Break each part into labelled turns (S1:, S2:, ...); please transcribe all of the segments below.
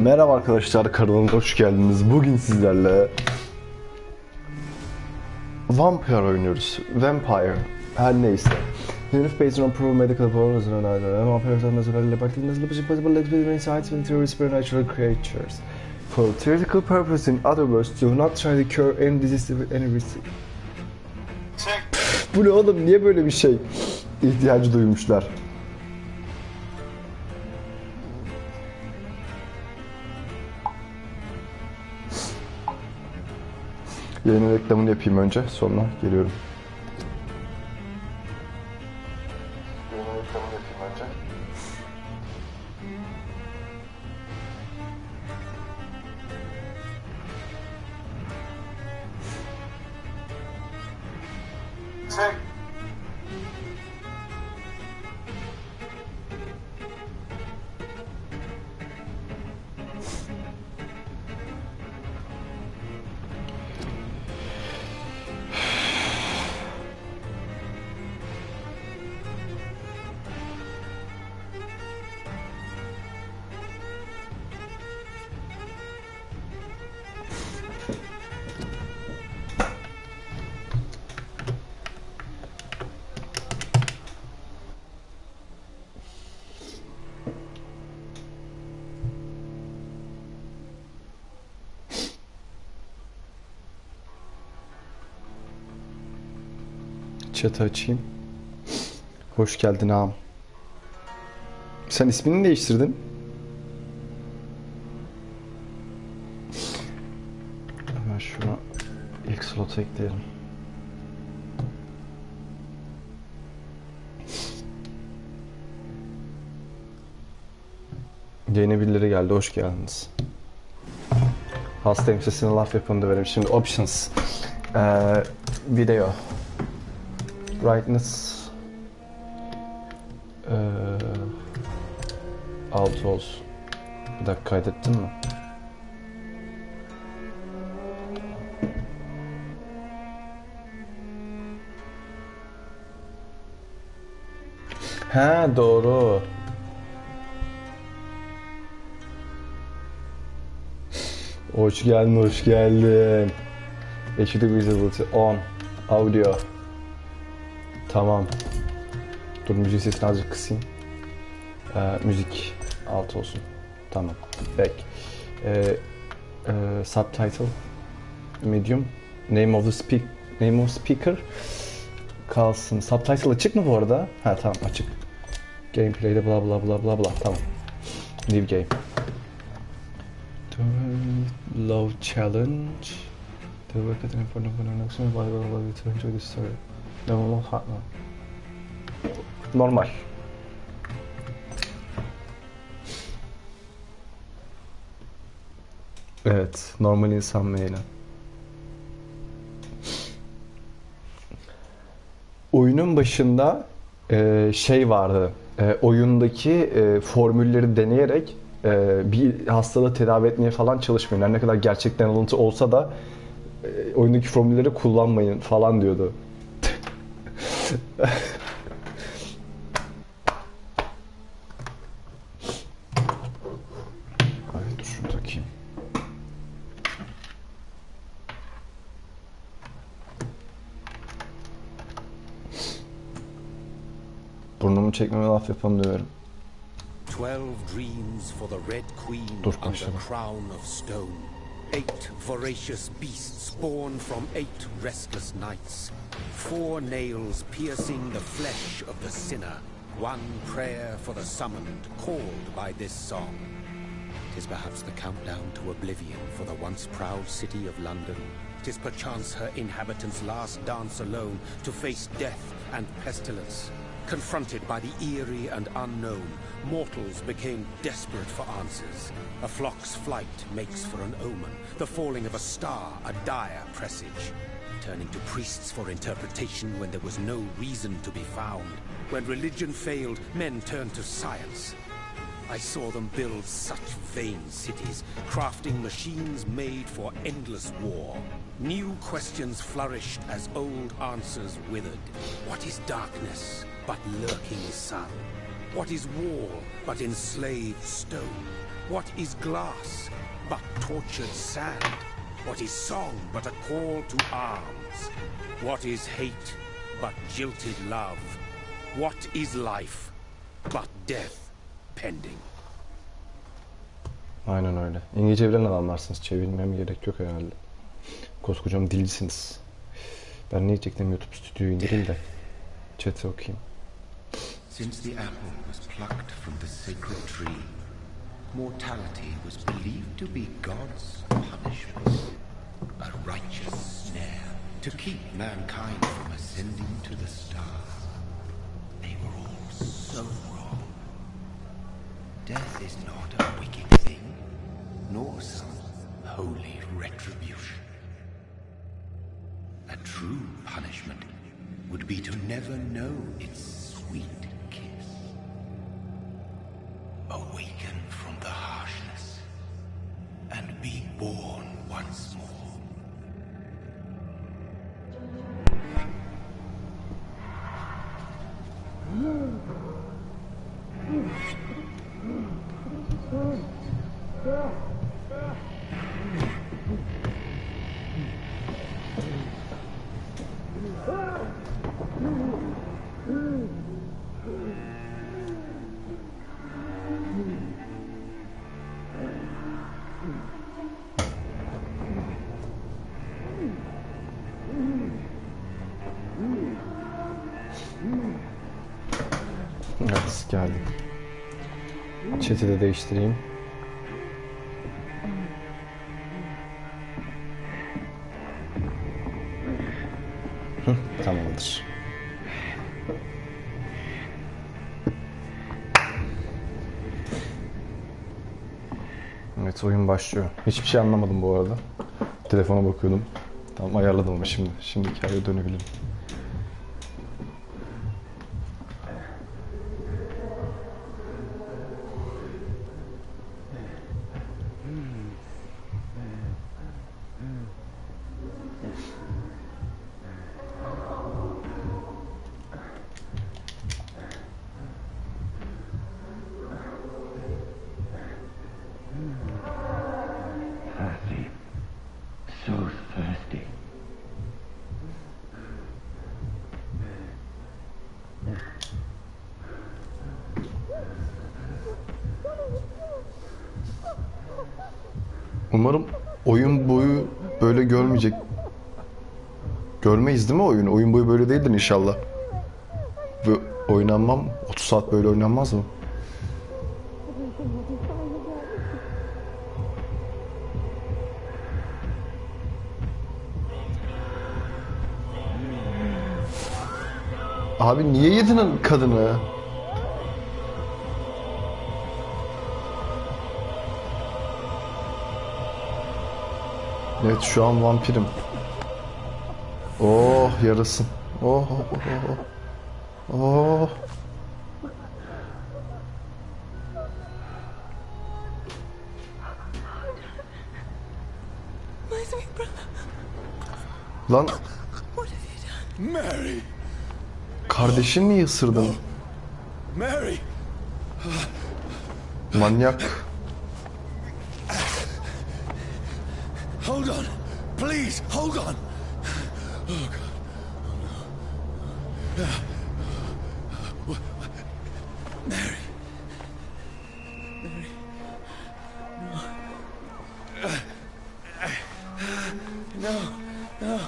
S1: Merhaba arkadaşlar, kanalıma hoş geldiniz. Bugün sizlerle Vampir oynuyoruz. Vampire, her neyse. Unit based on proven medical powers and vampires are naturally possible insights with theory supernatural creatures. For theoretical purpose, in other words, do not try to cure any disease with any risk. Bu ne oğlum? Niye böyle bir şey ihtiyacı duymuşlar? Yayının reklamını yapayım önce, sonra geliyorum. Yayının reklamını yapayım önce. Chat'ı açayım. Hoş geldin ağam. Sen ismini değiştirdin. Hemen şuna ilk slota ekleyelim. Yeni birileri geldi. Hoş geldiniz. Hastayım, sesine laf yapın da verim. Şimdi options. Video. Brightness 6 olsun. Bir dakika, kaydettin mi? He, doğru. Hoş geldin, hoş geldin. HD Visibility on. Audio. Tamam. Dur, müzik sesini azıcık kısayım. Müzik 6 olsun. Tamam. Back. Subtitle. Medium. Name of speaker. Kalsın. Subtitle açık mı bu arada? Ha, tamam, açık. Gameplay'de bla bla bla bla bla. Tamam. New game. Low challenge. The work at an important connection. Blah blah blah. To enjoy the story. Normal. Evet, normal insan meyli. Oyunun başında şey vardı. Oyundaki formülleri deneyerek bir hastalığı tedavi etmeye falan çalışmayın. Her ne kadar gerçekten alıntı olsa da oyundaki formülleri kullanmayın falan diyordu. Ay, dur şunu takayım. Burnumu çekmeme laf yapamıyorum.
S2: 12 dreams for the Red Queen under crown of stone. 8 voracious beasts born from 8 restless nights. 4 nails piercing the flesh of the sinner. 1 prayer for the summoned, called by this song. 'Tis perhaps the countdown to oblivion for the once proud city of London. 'Tis perchance her inhabitants' last dance alone to face death and pestilence. Confronted by the eerie and unknown, mortals became desperate for answers. A flock's flight makes for an omen, the falling of a star a dire presage. Turning to priests for interpretation when there was no reason to be found. When religion failed, men turned to science. I saw them build such vain cities, crafting machines made for endless war. New questions flourished as old answers withered. What is darkness but lurking sun? What is war but enslaved stone? What is glass but tortured sand? What is song but a call to arms? What is hate but jilted love? What is life but death pending?
S1: Aynen öyle. İngilizce bilen adamlarsınız. Çevirmem gerek yok herhalde. Koskocam dilsiniz. Ben ne diyecektim, YouTube stüdyoyu indireyim de chat'i okuyayım.
S3: Since the apple was plucked from the sacred tree, mortality was believed to be God's punishment, a righteous snare to keep mankind from ascending to the stars. They were all so wrong. Death is not a wicked thing, nor some holy retribution. A true punishment would be to never know its sweet kiss. Awaken from the harshness and be born once more.
S1: Evet, geldim. Chat'i de değiştireyim. Tamamdır. Evet, oyun başlıyor. Hiçbir şey anlamadım bu arada. Telefona bakıyordum. Tamam, ayarladım ama şimdi hikayeye dönebilirim.
S3: So thirsty.
S1: Umarım oyun boyu böyle görmeyecek. Görmeyiz değil mi oyunu? Oyun boyu böyle değildir inşallah. Ve oynanmam. 30 saat böyle oynanmaz mı? Abi niye yedin kadını? Evet, şu an vampirim. Oh, yarasın. Oh, oh, oh, oh. Oh. Lan
S2: Mary!
S1: kardeşin mi ısırdın?
S2: Mary!
S1: Manyak.
S2: Hold on! Please, hold on! Oh, God. Mary. Mary. No. No.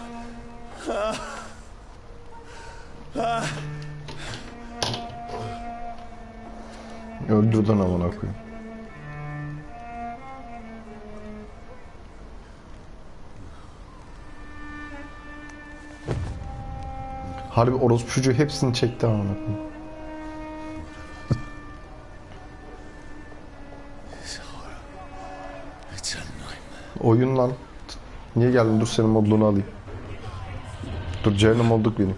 S1: Öldürdün amına koyayım. Harbi orospu çocuğu hepsini çekti amına koyayım. Oyun lan. Niye geldin? Dur senin modluğunu alayım. Dur, cehennem olduk benim.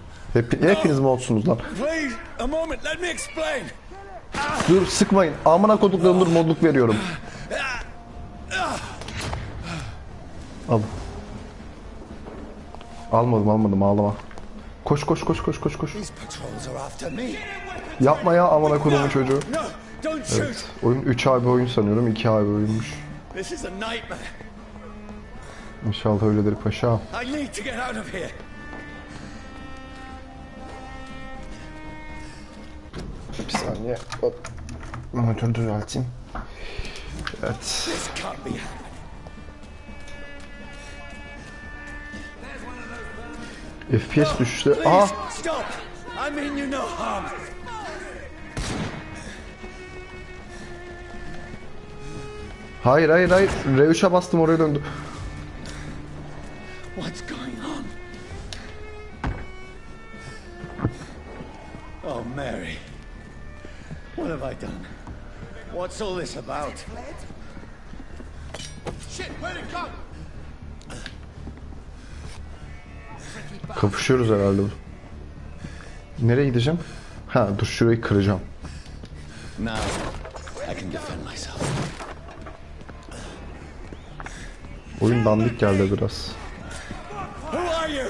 S1: Hepiniz modsunuz lan.
S2: Please, a moment, let me explain.
S1: Dur, sıkmayın. Amına koduklarım, dur modluk veriyorum. Al. Almadım, ağlama. Koş.
S2: These patrols are after me.
S1: Yapma ya amına kodumun çocuğu.
S2: No,
S1: Evet. Oyun 3 ay bir oyun sanıyorum. 2 ay bir oyunmuş.
S2: This is a nightmare.
S1: İnşallah öyledir paşa.
S2: I need to get out of here.
S1: Bir saniye. Hop. Monitörü düzelteyim. Evet.
S2: This can't be happening.
S1: FPS düştü. Aa!
S2: Stop! I mean you no harm.
S1: Hayır. R3'e bastım, oraya döndü.
S2: What's going on? Oh, Mary. What have I done? What's all this about? Shit, where'd it go?
S1: Kapışıyoruz herhalde. Nereye gideceğim? Ha, dur şurayı kıracağım.
S2: Now, I can defend myself.
S1: Oyun dandik geldi biraz.
S2: Who are you?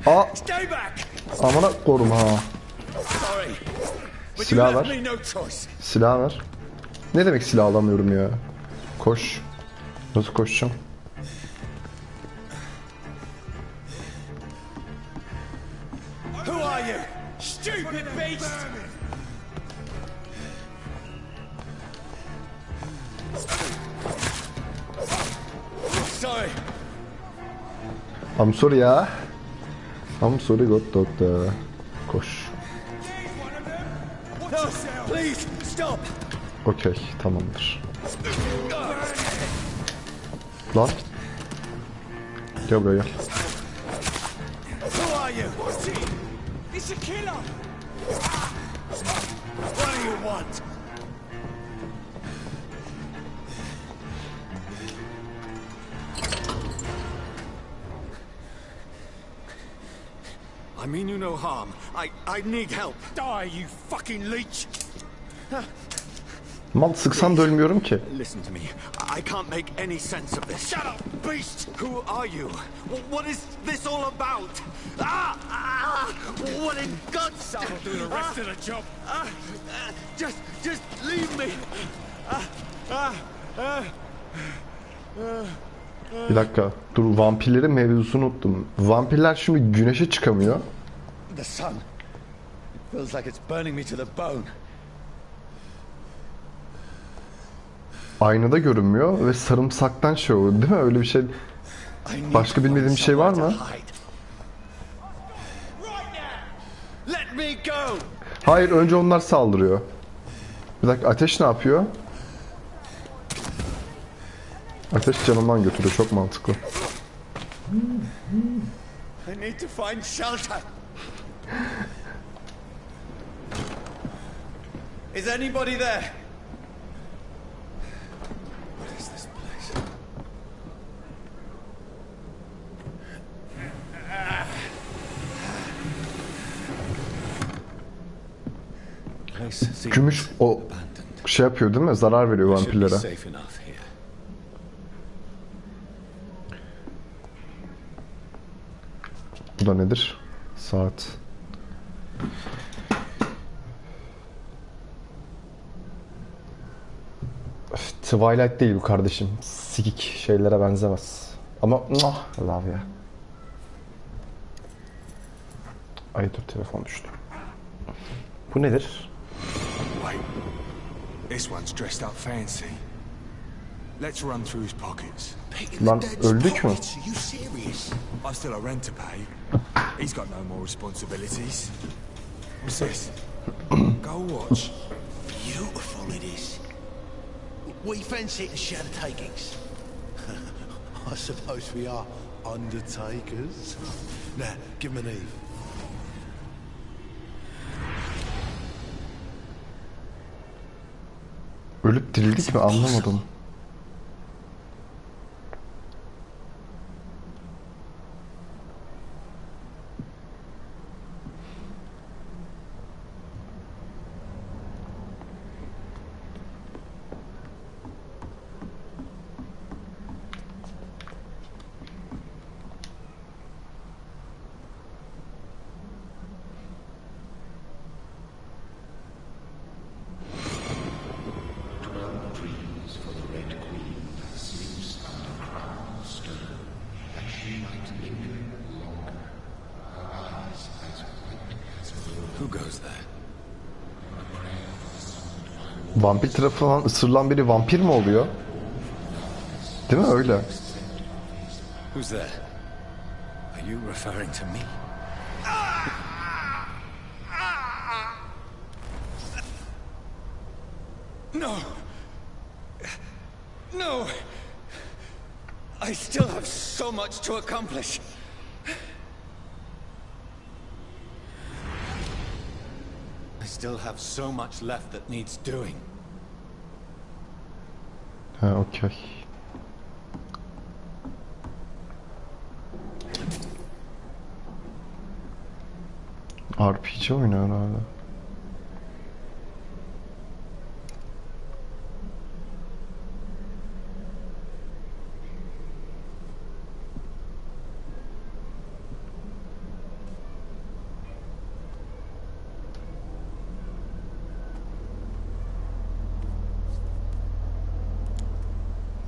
S1: Aa!
S2: Stay back!
S1: Amına korum ha.
S2: Sorry. But
S1: Silah
S2: you left
S1: ver.
S2: me no choice.
S1: Silah ver. Ne demek silah alamıyorum ya? Koş. Nasıl koşacağım?
S2: Who are you? Stupid beast! Sorry.
S1: I'm sorry ya. I'm sorry God doctor. Koş.
S2: No, please, stop!
S1: Okey, tamamdır. Lan. Gel buraya gel.
S2: Who are you? It's a killer! What do you want? I mean you no harm. I need help. Die, you fucking leech!
S1: Mal sıksam da ölmüyorum ki.
S2: Listen to me. I can't make any sense of this. Shut up, beast! Who are you? What is this all about? What in God's name? I'll do the rest of the job. Just leave me.
S1: Bir dakika. Dur, vampirlerin mevzusunu unuttum. Vampirler şimdi güneşe çıkamıyor.
S2: The sun feels like it's burning me to the bone.
S1: Aynada görünmüyor ve sarımsaktan şey oluyor, değil mi? Öyle bir şey. Başka bilmediğim bir şey var mı?
S2: Let me go.
S1: Hayır, önce onlar saldırıyor. Bir dakika, ateş ne yapıyor? Ateş canımdan götürüyor, çok mantıklı.
S2: I need to find shelter. Is anybody there? What is this place?
S1: Gümüş o şey yapıyor değil mi? Zarar veriyor vampirlere. Bu da nedir? Saat. Twilight değil bu kardeşim. Sikik şeylere benzemez. Ama love ya. Ay dur, telefon düştü. Bu nedir?
S4: Wait. This one's dressed up fancy. Let's run through his pockets.
S1: Lan öldük mü?
S4: I'm still a rent to pay. He's got no more responsibilities. What's this? Go watch.
S5: Beautiful it is. We fancy it to share the takings. I suppose we are undertakers. Now, give him an Eve.
S1: Ölüp dirildik mi, anlamadım.
S5: goes there?
S1: Vampir tarafından ısırılan biri vampir mi oluyor? Değil mi öyle?
S5: Who's there? Are you referring to me? No! No! I still have so much to accomplish. I still have so much left that needs doing.
S1: Ha, okey. RPG oyunu herhalde.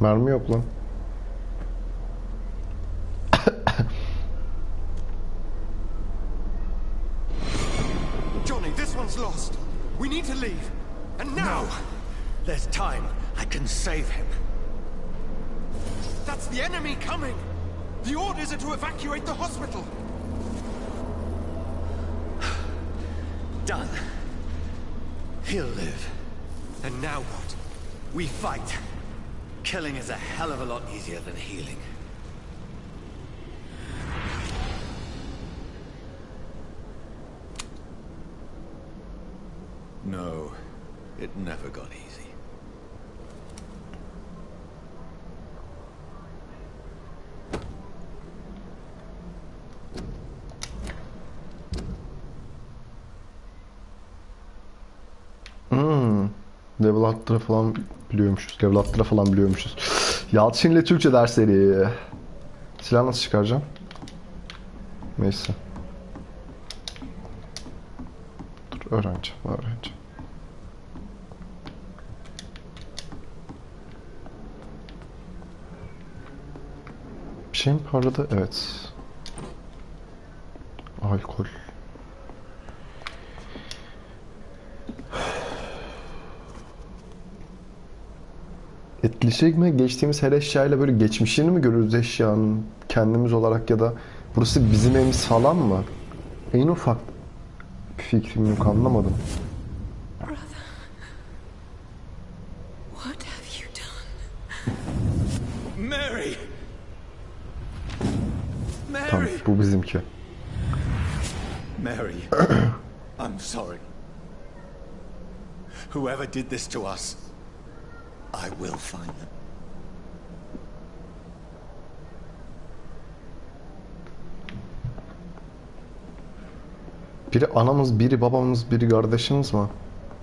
S1: Mermi yok lan.
S5: Johnny, this one's lost. We need to leave. And now! No. There's time. I can save him. That's the enemy coming! The orders are to evacuate the hospital! Done. He'll live. And now what? We fight. Killing is a hell of a lot easier than healing. No, it never got easy.
S1: Level attıra falan biliyormuşuz. Level attıra falan biliyormuşuz. Yalçın ile Türkçe dersleri. Silah nasıl çıkaracağım? Neyse. Dur öğreneceğim. Bir şey mi parladı? Evet. Alkol. Etkileşecek mi? Geçtiğimiz her eşyayla böyle geçmişini mi görürüz eşyanın kendimiz olarak ya da burası bizim evimiz falan mı? En ufak bir fikrim yok, anlamadım.
S6: Brother, what have you done?
S5: Mary!
S1: Tamam,
S5: Mary!
S1: bu bizimki.
S5: Mary, I'm sorry. Whoever did this to us, I will find them.
S1: Biri anamız, biri babamız, biri kardeşimiz mi?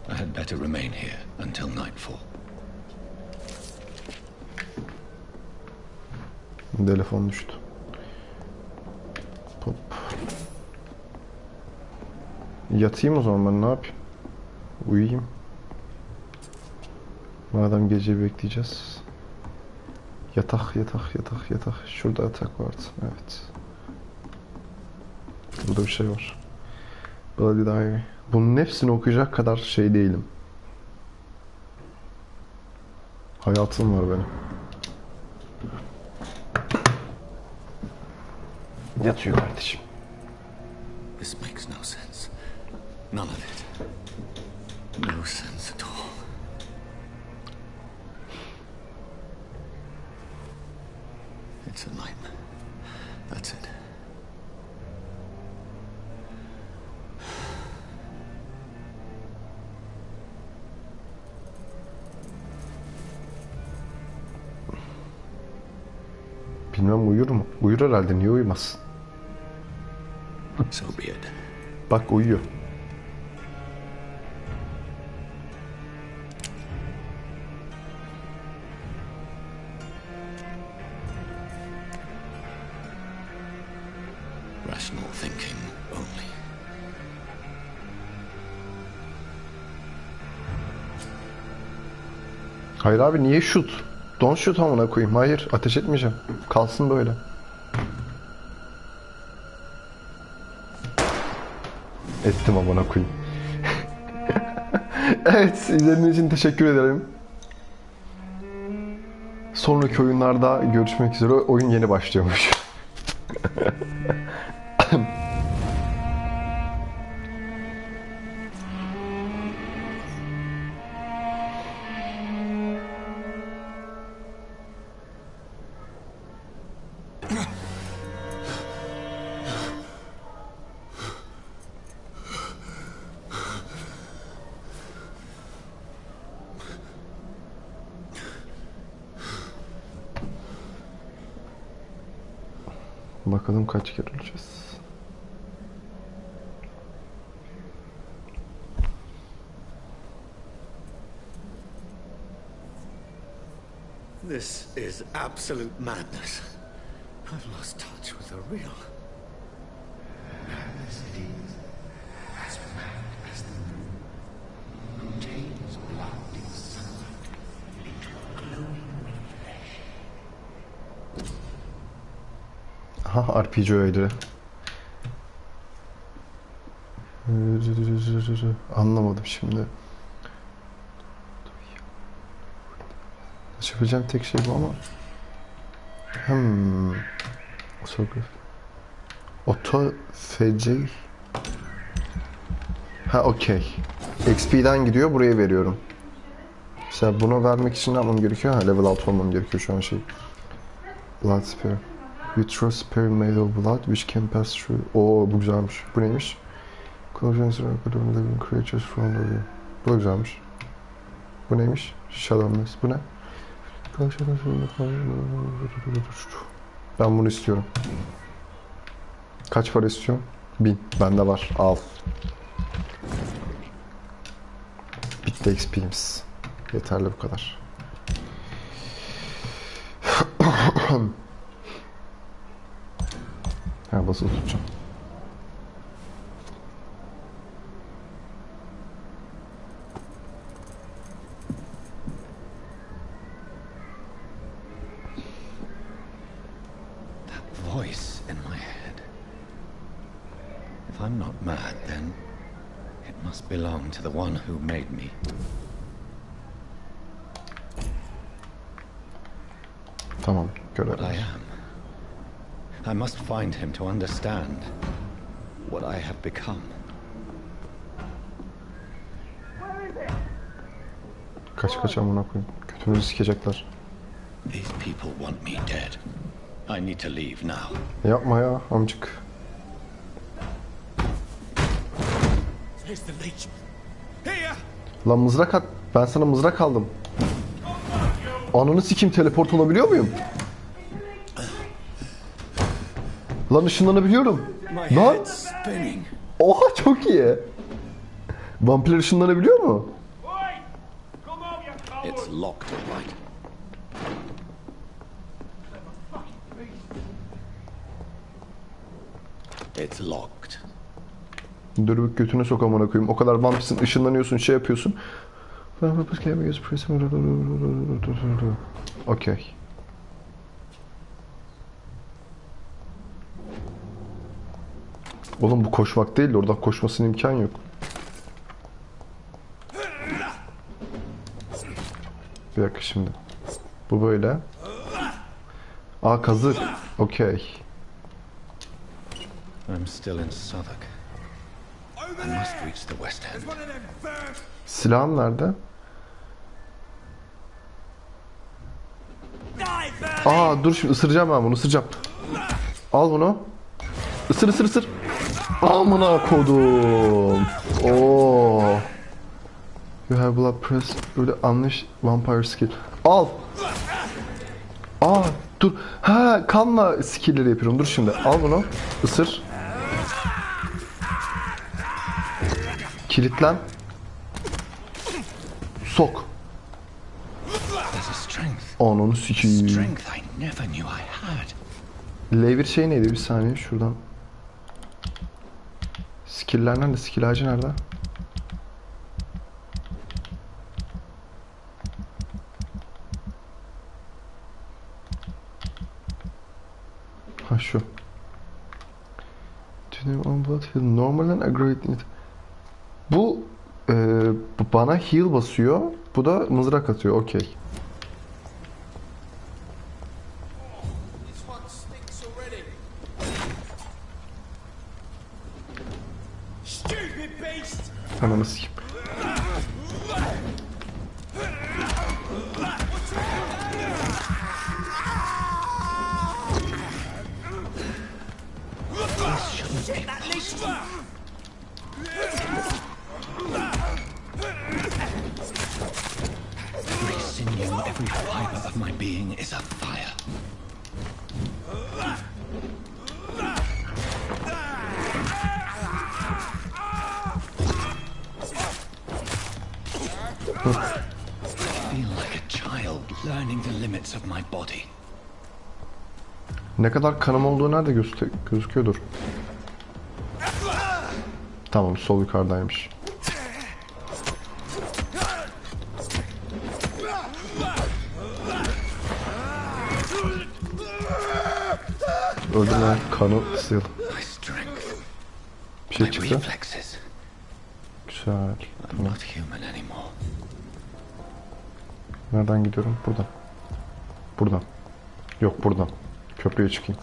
S3: I had better remain here until nightfall.
S1: Telefon düştü. Pop. Yatayım o zaman, ben ne yapayım? Uyuyayım. Madem gece bekleyeceğiz. Yatak. Şurada yatak vardı. Evet. Burada bir şey var. Bloody Diary. Bunun hepsini okuyacak kadar şey değilim. Hayatım var benim. Yatıyor kardeşim.
S3: This makes no sense. None of it. No sense at all. It's a nightmare. That's it.
S1: Bilmem uyur mu? Uyur herhalde, niye uyumaz?
S3: So be it.
S1: Bak uyuyor.
S3: Rational thinking only.
S1: Hayır abi, niye shoot? Don't shoot amına koyayım. Hayır, ateş etmeyeceğim. Kalsın böyle. Ettim amına koyayım. Evet, izlediğiniz için teşekkür ederim. Sonraki oyunlarda görüşmek üzere. Oyun yeni başlıyormuş. Bakalım kaç kere öleceğiz.
S2: This is absolute madness. I've lost touch with the real.
S3: Madness it is, as mad as the moon, contains blood in sunlight, little glowing with flesh.
S1: Aha, RPG öyle. Anlamadım şimdi. Yapabileceğim tek şey bu ama. Oto FC. Ha, okey. XP'den gidiyor, buraya veriyorum. Mesela buna vermek için ne yapmam gerekiyor? Ha, level 6 olmam gerekiyor şu an şey. Blood Spear. Vitro Spear made of blood which can pass through. Oo, bu güzelmiş. Bu neymiş? Conjuring living creatures from the view. Bu da güzelmiş. Bu neymiş? Shadowless. Bu ne? Ben bunu istiyorum. Kaç para istiyorum? 1000. Bende var. Al. Bitti XP'miz. Yeterli bu kadar. Ha, basılı tutacağım.
S2: Voice in my head. If I'm not mad, then it must belong to the one who made me.
S1: Tamam, görelim.
S2: What I am. I must find him to understand what I have become.
S1: Kaç amına koyayım. Kötümüzü sikecekler.
S2: These people want me dead. I need to leave now.
S1: Yapma ya amcık.
S4: Here's the leech. Here!
S1: Lan mızrak at. Ben sana mızrak aldım. Ananı sikeyim, teleport olabiliyor muyum? Lan ışınlanabiliyorum.
S2: My
S1: Lan.
S2: head's spinning.
S1: Oha, çok iyi. Vampirler ışınlanabiliyor mu?
S2: It's locked, right? It's locked.
S1: Dur bak, götüne sok amına koyayım. O kadar vampirsin, ışınlanıyorsun, şey yapıyorsun. Okey. Oğlum bu koşmak değil de oradan koşmasının imkan yok. Bir dakika şimdi. Bu böyle. Aa, kazık. Okey.
S2: I'm still in Southwark. I must reach the West End.
S1: Silahın nerede? Aa, dur şimdi ısıracağım ben bunu, ısıracağım. Al bunu. Isır ısır ısır. Amına kodum. Oo. You have blood press. Böyle unleash vampire skill. Al. Aa, dur. Ha, kanla skill'leri yapıyorum. Dur şimdi. Al bunu. Isır. Kilitlen. Sok.
S2: There's a strength.
S1: Ananı sikeyim.
S2: Strength I never knew I had.
S1: Levir şey neydi? Bir saniye şuradan. Skill'ler nerede? Skill ağacı nerede? Ha, şu. Normal and aggregate. Bana heal basıyor. Bu da mızrak atıyor. Okey. Ananı sikeyim.
S3: Every sinew, every fiber of my being is afire. I feel like a child learning the limits of my body.
S1: Ne kadar kanım olduğu nerede gözüküyordur. Tamam, sol yukarıdaymış. Öldüm ya, kanı ısıyordum.
S3: My strength,
S1: Bir şey
S3: my
S1: çıktı.
S3: reflexes.
S1: Güzel.
S3: I'm not human anymore.
S1: Nereden gidiyorum? Buradan. Buradan. Yok, buradan. Köprüye çıkayım.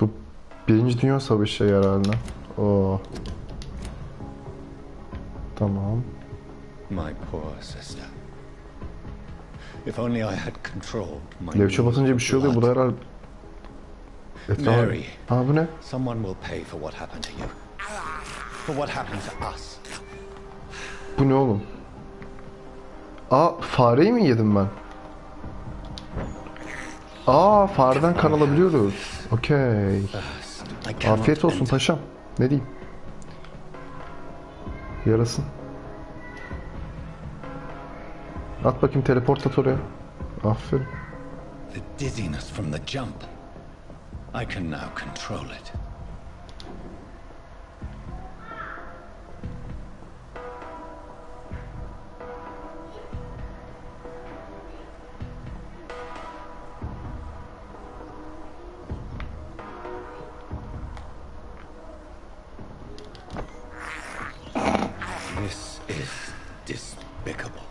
S1: Bu Birinci Dünya Savaşı herhalde. Oo. Tamam.
S3: My poor sister. If only I had controlled my
S1: Levçe basınca bir şey oluyor. Bu da herhalde...
S3: Mary.
S1: Ha, bu ne?
S3: Someone will pay for what happened to you. For what happened to us.
S1: Bu ne oğlum? Aa, fareyi mi yedim ben? Aa, fareden kan alabiliyoruz. Okey.
S3: I cannot
S1: Afiyet olsun
S3: enter.
S1: paşam. Ne diyeyim? Yarasın. At bakayım, teleport at oraya. Aferin.
S3: The dizziness from the jump. I can now control it. This is despicable.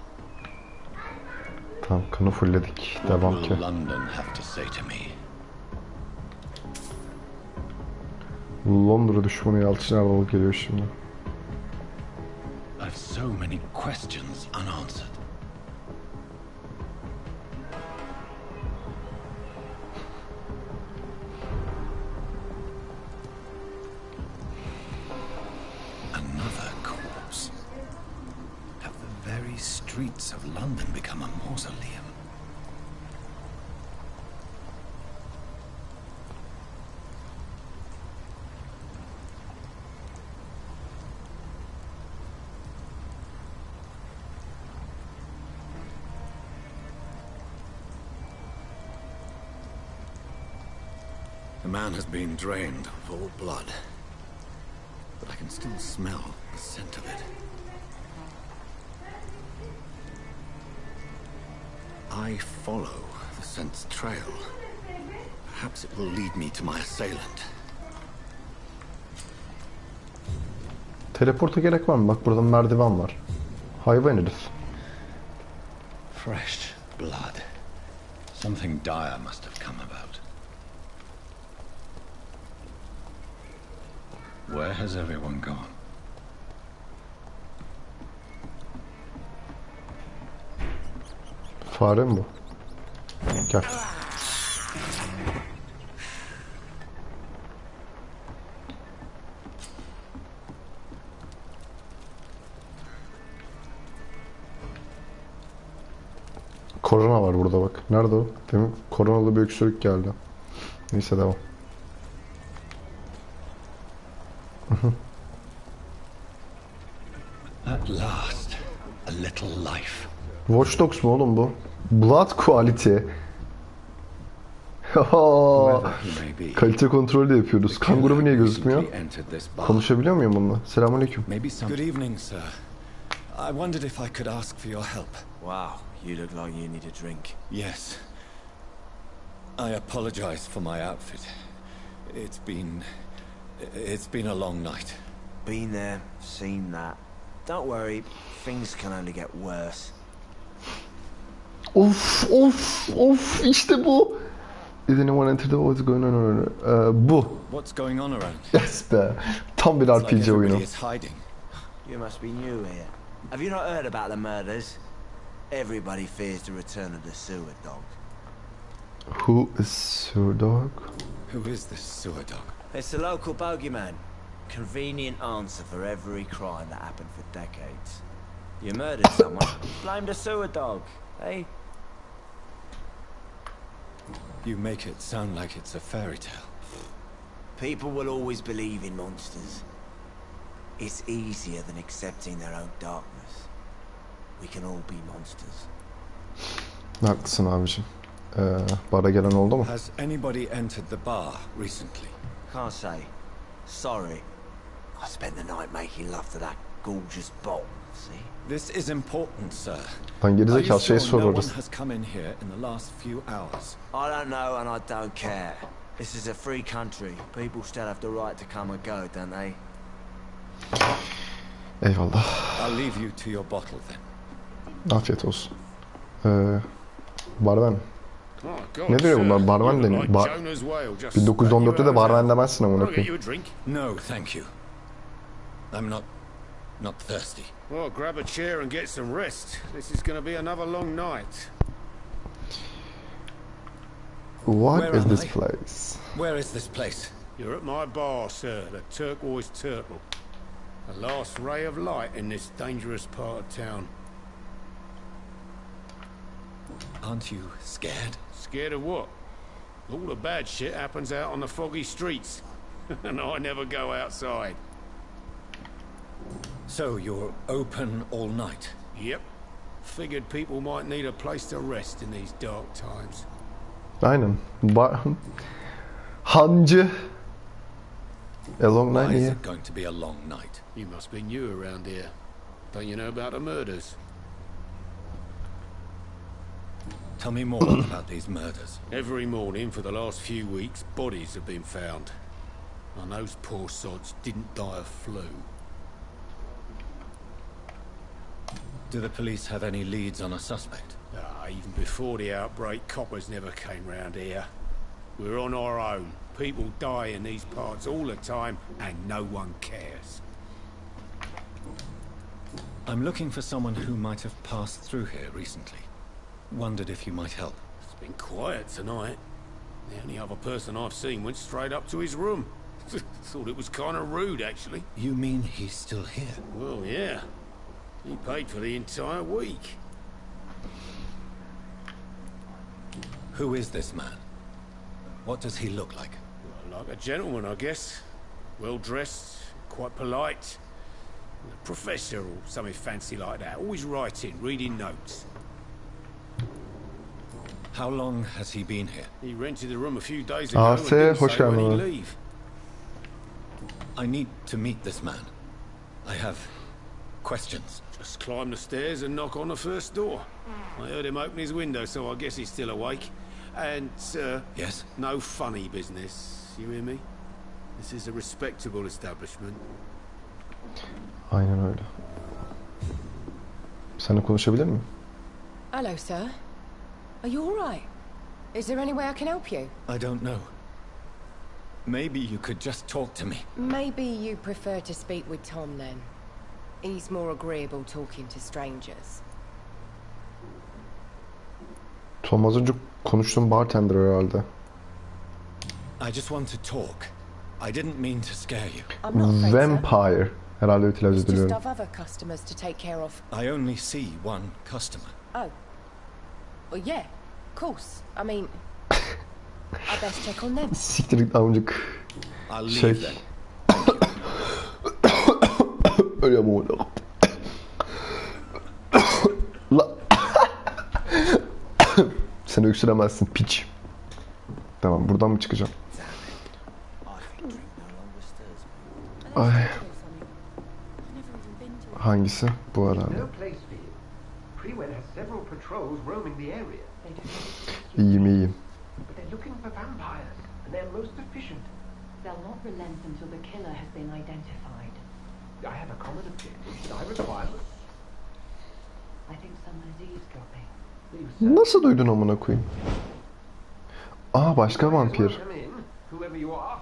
S1: Tamam, kanı fullledik.
S3: What
S1: Devam
S3: will
S1: ki.
S3: London have to say to me?
S1: Londra düşmanı Yalçın Erdoğan geliyor şimdi.
S3: I've so many questions unanswered. Another corpse. Have the very streets of London become a mausoleum? The man has been drained of all blood, but I can still smell the scent of it. I follow the scent's trail. Perhaps it will lead me to my assailant.
S1: Teleporta gerek var mı? Bak, burada merdiven var. Hayvan herif.
S3: Fresh blood. Something dire must have come about. Where has everyone gone?
S1: Fare mi bu? Gel. Korona var burada bak. Nerede o? Demin koronalı bir öksürük geldi. Neyse, devam.
S3: At last, a little life.
S1: Watch Dogs mu oğlum bu? Blood Quality.
S3: Whoever he may be,
S1: Kalite kontrolü de yapıyoruz. Kan grubu niye gözükmüyor?
S3: recently entered this bar.
S1: Konuşabiliyor muyum bununla? Selamünaleyküm.
S3: Maybe some.
S7: Good evening, sir. I wondered if I could ask for your help.
S8: Wow, you look like you need a drink.
S7: Yes. I apologize for my outfit. It's been a long night.
S8: Been there, seen that. Don't worry, things can only get worse.
S1: Of işte bu. Is anyone entered the what's going on? Bu.
S7: What's going on around?
S1: Yes be. Tam bir
S7: It's like
S1: RPG oyunu.
S7: everybody is hiding.
S8: You must be new here. Have you not heard about the murders? Everybody fears the return of the sewer dog.
S1: Who is Sir Dog?
S7: Who is this sewer dog?
S8: It's the local bogeyman. Convenient answer for every crime that happened for decades. You murdered someone, blame the sewer dog, eh?
S7: You make it sound like it's a fairy tale.
S8: People will always believe in monsters. It's easier than accepting their own darkness. We can all be monsters.
S1: Haklısın abiciğim. Bara gelen oldu mu?
S7: Has anybody entered the bar recently?
S8: Can't say. Sorry. I spent the night making love to that gorgeous bottle, see?
S7: This is important, sir.
S1: Lan
S7: Are
S1: gerizekalı
S7: you
S1: şey
S7: sure no one
S1: sorarız.
S7: has come in here in the last few hours?
S8: I don't know and I don't care. This is a free country. People still have the right to come and go, don't they?
S1: Eyvallah.
S7: I'll leave you to your bottle then.
S1: Afiyet olsun. Barmen. Ne diyor bunlar? Barmen deniyor. 1914'te de barmen demezsin amına koyayım.
S7: No, thank you. I'm not thirsty.
S2: Well, grab a chair and get some rest. This is going to be another long night.
S1: What
S7: Where
S1: is
S7: am
S1: this
S7: I?
S1: place?
S7: Where is this place?
S2: You're at my bar, sir, the Turquoise Turtle. The last ray of light in this dangerous part of town.
S7: Aren't you scared?
S2: Scared of what? All the bad shit happens out on the foggy streets. And I never go outside.
S7: So you're open all night?
S2: Yep. Figured people might need a place to rest in these dark times.
S1: Aynen. Hancı. A long night
S7: Why is
S1: here.
S7: it going to be a long night?
S2: You must be new around here. Don't you know about the murders?
S7: Tell me more about these murders.
S2: Every morning for the last few weeks, bodies have been found. And those poor sods didn't die of flu.
S7: Do the police have any leads on a suspect?
S2: Even before the outbreak, coppers never came round here. We're on our own. People die in these parts all the time, and no one cares.
S7: I'm looking for someone who might have passed through here recently. Wondered if you might help.
S2: It's been quiet tonight. The only other person I've seen went straight up to his room. Thought it was kind of rude, actually.
S7: You mean he's still here?
S2: Well, yeah. He paid for the entire week.
S7: Who is this man? What does he look like?
S2: Well, like a gentleman, I guess. Well-dressed, quite polite. A professor or something fancy like that. Always writing, reading notes.
S7: How long has he been here?
S2: He rented the room a few days ago and
S1: Asi,
S2: didn't
S1: hoş
S2: say when
S1: geldin.
S2: he'd leave.
S7: I need to meet this man. I have questions.
S2: Just climb the stairs and knock on the first door. I heard him open his window, so I guess he's still awake. And,
S7: Yes?
S2: no funny business. You hear me? This is a respectable establishment.
S1: Aynen öyle. Seninle konuşabilir miyim?
S6: Hello, sir. Are you all right? Is there any way I can help you?
S7: I don't know. Maybe you could just talk to me.
S6: Maybe you prefer to speak with Tom then. He's more agreeable talking to strangers.
S1: Tom az önce konuştuğum bartender herhalde.
S7: I just want to talk. I didn't mean to scare you.
S6: I'm not afraid, sir.
S1: Vampire. Herhalde telaffuz
S6: It's just
S1: ediliyorum.
S6: I've other customers to take care of.
S7: I only see one customer.
S6: Oh. Well, yeah, of course. I mean, I best check on them.
S1: Siktir git amcık.
S7: I'll leave
S1: Şey.
S7: then.
S1: Öyle mi oldu? La. Sen öksüremezsin piç. Tamam, buradan mı çıkacağım? Ay. Hangisi? Bu herhalde. İyiyim, iyiyim.
S9: They'll not relent until the killer has been identified.
S5: I have a common objective. I require them.
S9: I think someone's eavesdropping.
S1: Nasıl duydun amına koyayım? Aa, başka vampir.
S5: Come in, whoever you are.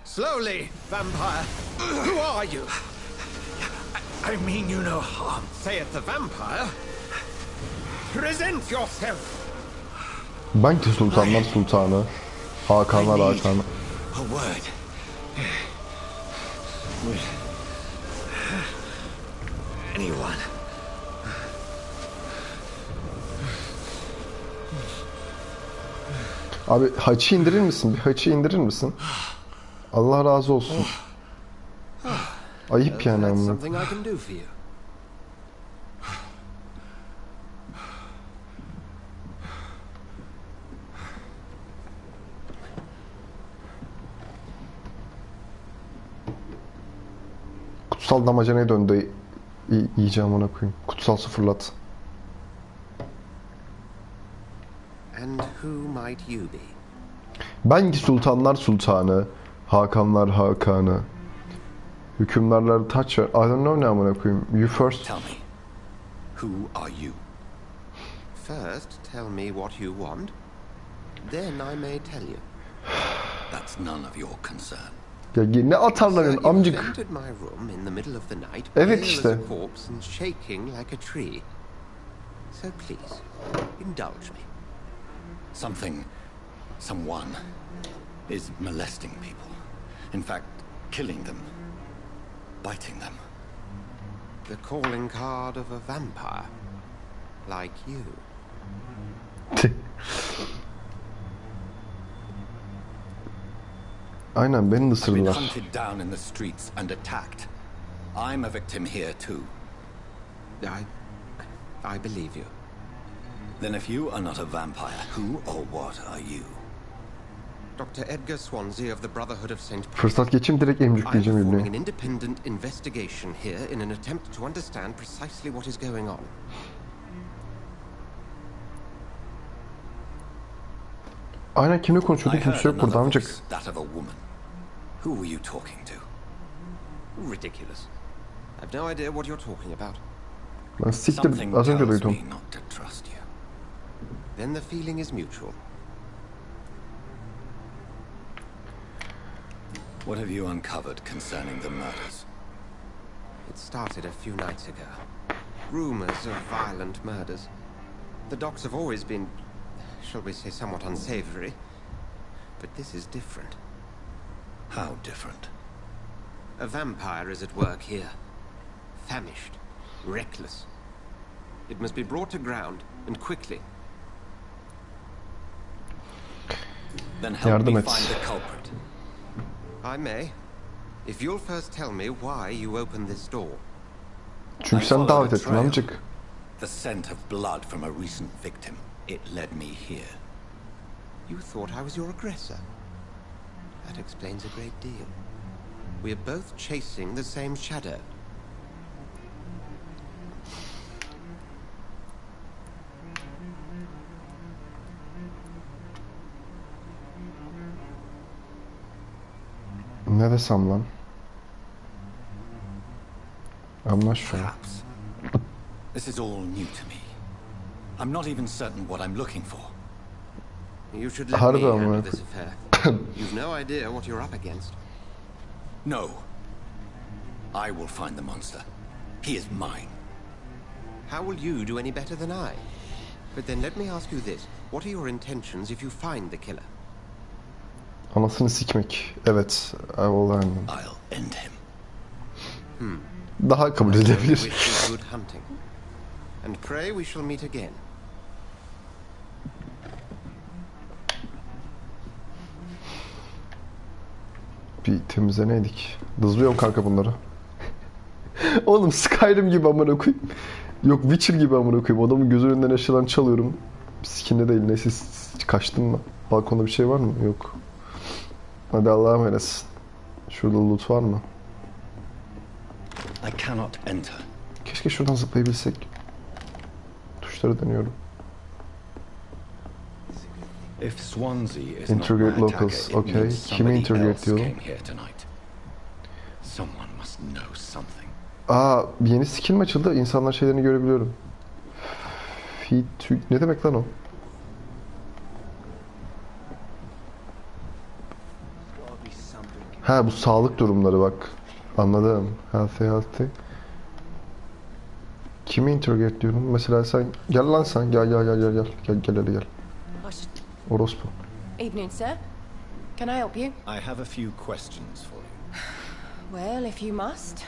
S2: Slowly, vampire. Who are you?
S4: I mean you no harm.
S2: Saith the vampire. Present yourself.
S1: Ben ki Sultanlar Sultanı. Hakanlar Hakanı.
S4: A word. With anyone.
S1: Abi haçı indirir misin? Bir haçı indirir misin? Allah razı olsun. Ayıp yani
S2: That's
S1: amına.
S2: something I can do for you.
S1: Kutsal damacanaya döndü. İyice amına koyayım. Kutsal su fırlat.
S2: And who might you be?
S1: Ben ki Sultanlar Sultanı. Hakanlar Hakanı. Hükümdarlar taç ver. I don't know ne amına koyayım. You first.
S7: Tell me, who are you?
S2: First, tell me what you want. Then I may tell you.
S7: That's none of your concern.
S1: Ya ne atarların
S2: Sir, you
S1: amcık.
S2: entered my room in the middle of the night,
S1: Evet
S2: pale
S1: işte.
S2: as a corpse and shaking like a tree. So please, indulge me.
S7: Someone is molesting people. In fact, killing them. Biting them.
S2: The calling card of a vampire, like you.
S1: Aynen beni
S7: I've been
S1: ısırdılar.
S7: hunted down in the streets and attacked. I'm a victim here too.
S2: I believe you.
S7: Then if you are not a vampire, who or what are you?
S2: Dr. Edgar Swansea of the Brotherhood of St.
S1: Fırsat geçeyim direkt
S2: I'm
S1: emcükleyeceğim
S2: performing an
S1: ürünü.
S2: independent investigation here in an attempt to understand precisely what is going on.
S1: Aynen kimle konuşuyordun?
S7: I heard
S1: Kimse yok burada
S7: another
S1: amcık.
S7: voice, that of a woman. Who were you talking to?
S2: Ridiculous. I've no idea what you're talking about.
S1: Ben siktir
S7: Something
S1: az önce
S7: tells
S1: duydum.
S7: me not to trust you.
S2: Then the feeling is mutual.
S7: What have you uncovered concerning the murders?
S2: It started a few nights ago. Rumors of violent murders. The docks have always been, shall we say, somewhat unsavory. But this is different.
S7: How different?
S2: A vampire is at work here. Famished. Reckless. It must be brought to ground, and quickly.
S7: Then help
S1: Yardım
S7: me
S1: et.
S7: find the culprit.
S2: I may. If you'll first tell me why you opened this door.
S1: Çünkü
S7: I
S1: sen
S7: followed
S1: davet
S7: a
S1: ettin
S7: trail.
S1: amcık.
S7: The scent of blood from a recent victim. It led me here.
S2: You thought I was your aggressor. That explains a great deal. We are both chasing the same shadow.
S1: Ne desem lan? I'm not sure.
S7: Perhaps. This is all new to me. I'm not even certain what I'm looking for.
S2: You should let
S1: Harbi
S2: me
S1: ama.
S2: handle this affair. You've no idea what you're up against.
S7: No. I will find the monster. He is mine.
S2: How will you do any better than I? But then let me ask you this. What are your intentions if you find the killer?
S1: Anasını sikmek. Evet. I will learn.
S7: I'll end him.
S1: Daha kabul edilebilir.
S2: Wish you good hunting. And pray we shall meet again.
S1: Bir temizleneydik. Dızlıyorum kanka bunları. Oğlum Skyrim gibi amına koyayım. Yok Witcher gibi amına koyayım. Adamın gözü önünden eşyadan çalıyorum. Sikinde değil. Neyse kaçtın mı? Balkonda bir şey var mı? Yok. Hadi Allah'a emanetsin. Şurada loot var mı?
S7: I cannot enter.
S1: Keşke şuradan zıplayabilsek. Tuşları dönüyorum.
S7: If Swansea is not
S1: Interrogate
S7: my
S1: locals.
S7: target, it
S1: Okay.
S7: means
S1: Kimi
S7: somebody
S1: interrogate
S7: else
S1: diyorum?
S7: came here tonight. Someone must know something.
S1: Aa, bir yeni skill mi açıldı? İnsanlar şeylerini görebiliyorum. Ne demek lan o? Ha, bu sağlık durumları bak. Anladım. Healthy. Kimi interrogate diyorum? Mesela sen gel lan sen. Gel hadi gel. Orospu.
S6: Evening, sir. Can I help you?
S7: I have a few questions for you.
S6: Well, if you must.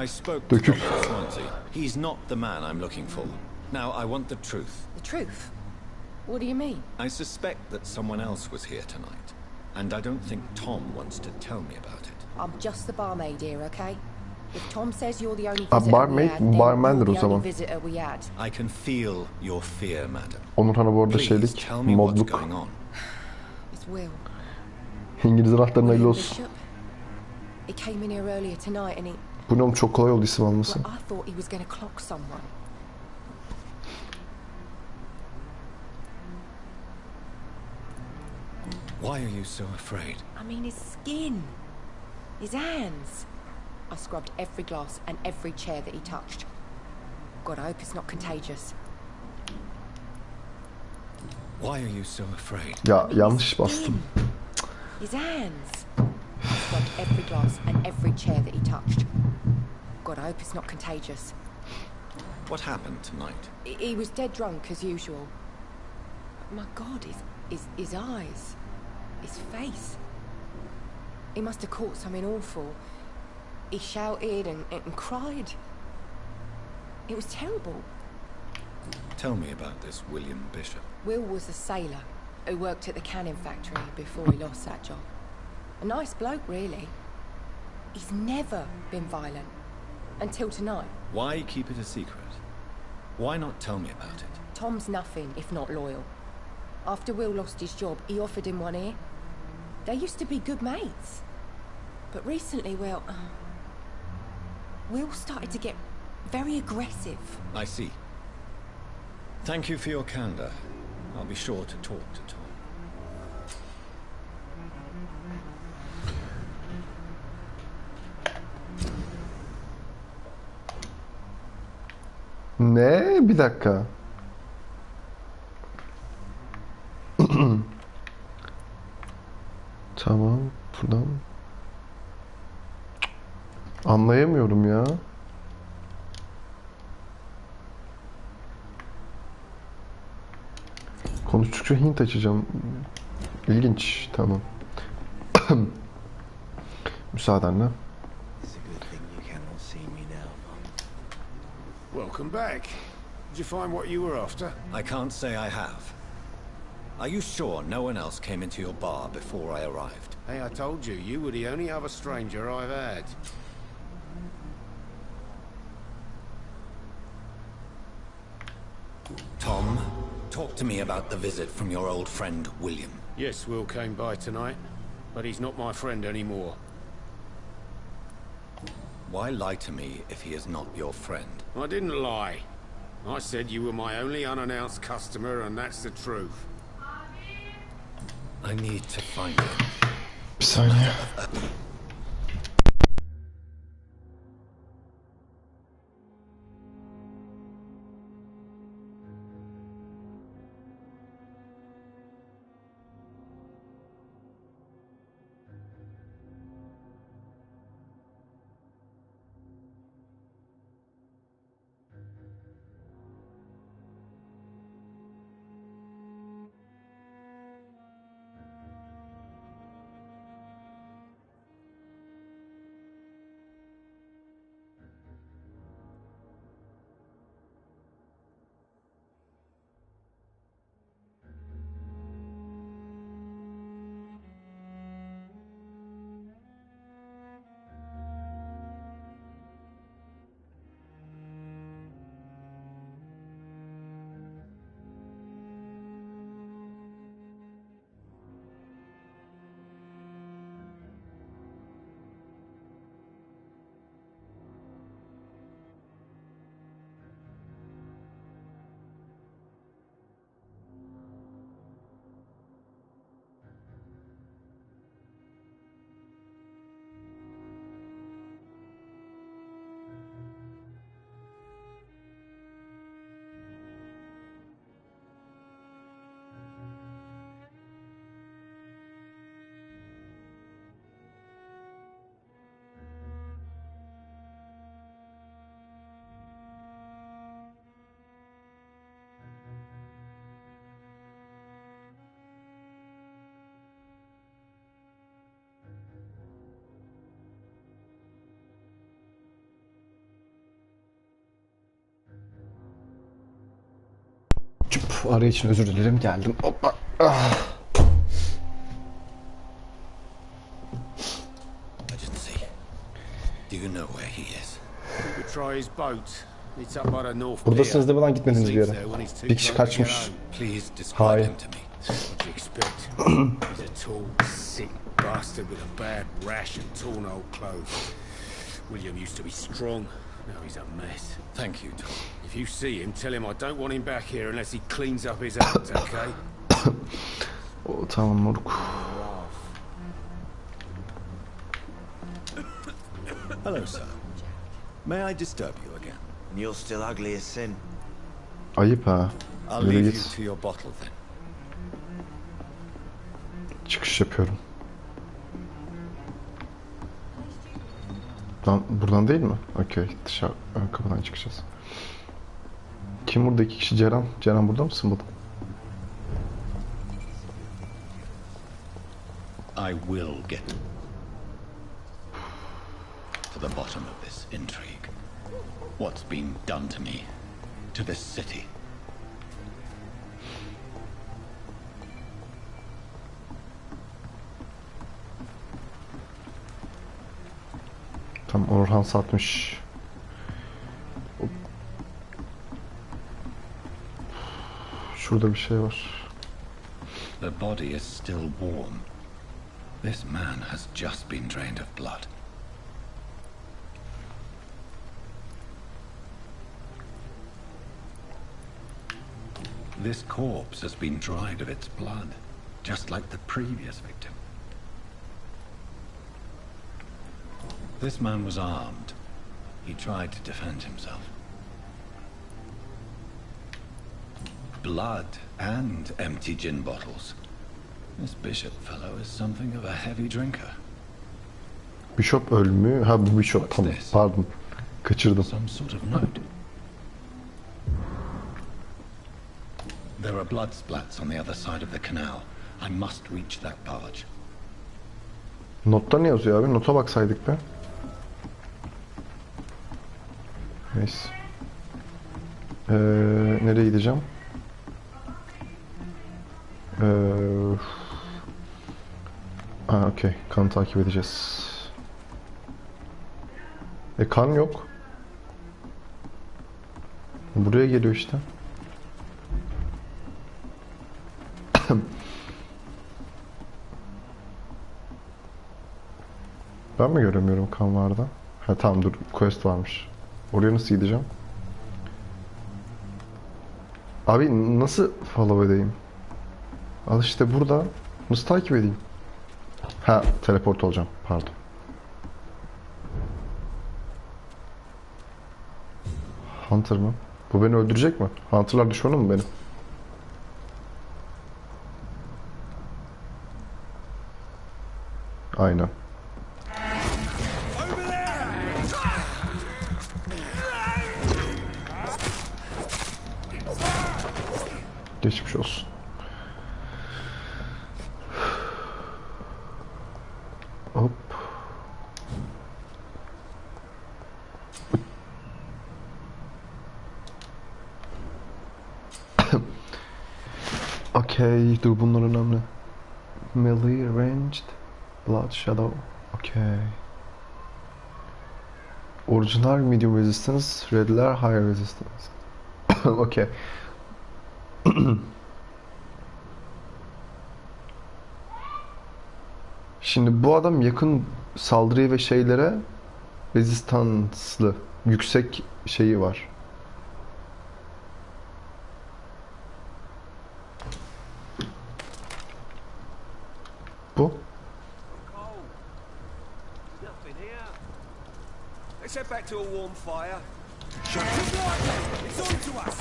S7: I spoke to
S1: Dökül.
S7: Dr. Swansea. He's not the man I'm looking for. Now, I want the truth.
S6: The truth? What do you mean?
S7: I suspect that someone else was here tonight, and I don't think Tom wants to tell me about it.
S6: I'm just the barmaid here, okay? If Tom says you're the only
S1: A
S6: visitor
S1: barmaid,
S6: we had, then
S1: barmandır
S6: you're
S1: o
S6: the only
S1: zaman.
S6: visitor we had.
S7: I can feel your fear, madam.
S1: Onur Hanı bu arada
S7: Please
S1: şeylik,
S7: tell me what's
S1: modluk.
S7: going on.
S6: It's Will.
S1: İngiliz anahtarına hayırlı
S6: William
S1: olsun.
S6: Bishop. He came in here earlier tonight and he...
S1: Bu ne oğlum, çok kolay oldu isim alması.
S6: Well, I thought he was going to clock someone.
S7: Why are you so afraid?
S6: I mean, his skin. His hands. I scrubbed every glass and every chair that he touched. God, I hope it's not contagious.
S7: Why are you so afraid?
S1: Ya yanlış bastım.
S6: His hands. I scrubbed every glass and every chair that he touched. God, I hope it's not contagious.
S7: What happened tonight?
S6: He was dead drunk as usual. My God, his eyes, his face. He must have caught something awful. He shouted and cried. It was terrible.
S7: Tell me about this William Bishop.
S6: Will was a sailor who worked at the canning factory before he lost that job. A nice bloke, really. He's never been violent. Until tonight.
S7: Why keep it a secret? Why not tell me about it?
S6: Tom's nothing if not loyal. After Will lost his job, he offered him one ear. They used to be good mates. But recently, well, Will started to get very aggressive.
S7: I see. Thank you for your candor. I'll be sure to talk to Tom.
S1: Ne? Bir dakika. Tamam. Buradan. Anlayamıyorum ya. Konuştukça hint açacağım. İlginç. Tamam. Müsaadenle.
S2: Welcome back. Did you find what you were after?
S7: I can't say I have. Are you sure no one else came into your bar before I arrived?
S2: Hey, I told you, you were the only other stranger I've had.
S7: Tom, talk to me about the visit from your old friend, William.
S2: Yes, Will came by tonight, but he's not my friend anymore.
S7: Why lie to me if he is not your friend?
S2: I didn't lie. I said you were my only unannounced customer, and that's the truth.
S7: I need to find him.
S1: Bir saniye. Araya için özür dilerim, geldim. Hoppa. Ah. Buradasınız demeden gitmediniz bir yere. Bir kişi kaçmış. Hayır.
S2: William used to be strong. Now he's a mess. Thank you, Tom. If you see him, tell him I don't want him back here unless he cleans up his act, okay?
S1: Oh, tamam moruk.
S7: Hello, sir. May I disturb you again?
S8: You're still ugly as sin.
S1: Ayıp ha.
S7: I'll leave you to your bottle then.
S1: Çıkış yapıyorum. Buradan değil mi? Okey. Dışarı kapıdan çıkacağız. Kim burada? 2 kişi. Ceren. Ceren burada mısın burada?
S7: I will get to the bottom of this intrigue. What's been done to me, to this city.
S1: Tam Orhan satmış. Şurada bir şey var.
S7: The body is still warm. This man has just been drained of blood. This corpse has been dried of its blood, just like the previous victim. This man was armed. He tried to defend himself. Blood and empty gin bottles. This bishop fellow is something of a heavy drinker.
S1: Bishop ölmüyor. Ha bu Bishop, tamam. Pardon. Kaçırdım.
S7: Some sort of note. There are blood splats on the other side of the canal. I must reach that barge.
S1: Notta ne yazıyor abi? Nota baksaydık be. Neyse. Nereye gideceğim? Okey. Kanı takip edeceğiz. Kan yok. Buraya geliyor işte. Ben mi göremiyorum kanlarda? Ha tamam, dur, quest varmış. Oraya nasıl gideceğim? Abi nasıl follow edeyim? Al işte burada. Nasıl takip edeyim? Ha, teleport olacağım. Pardon. Hunter mı? Bu beni öldürecek mi? Hunter'lar düşmanım mı benim? Aynen. Geçmiş olsun. Hop. Okey, dur bunlar önemli. Melee, ranged, blood, shadow. Okey. Orijinal medium resistance, redler high resistance. Okey. Şimdi bu adam yakın saldırıya ve şeylere rezistanslı, yüksek şeyi var. Bu.
S5: Let's head back to a warm fire. Shut up! It's on to us!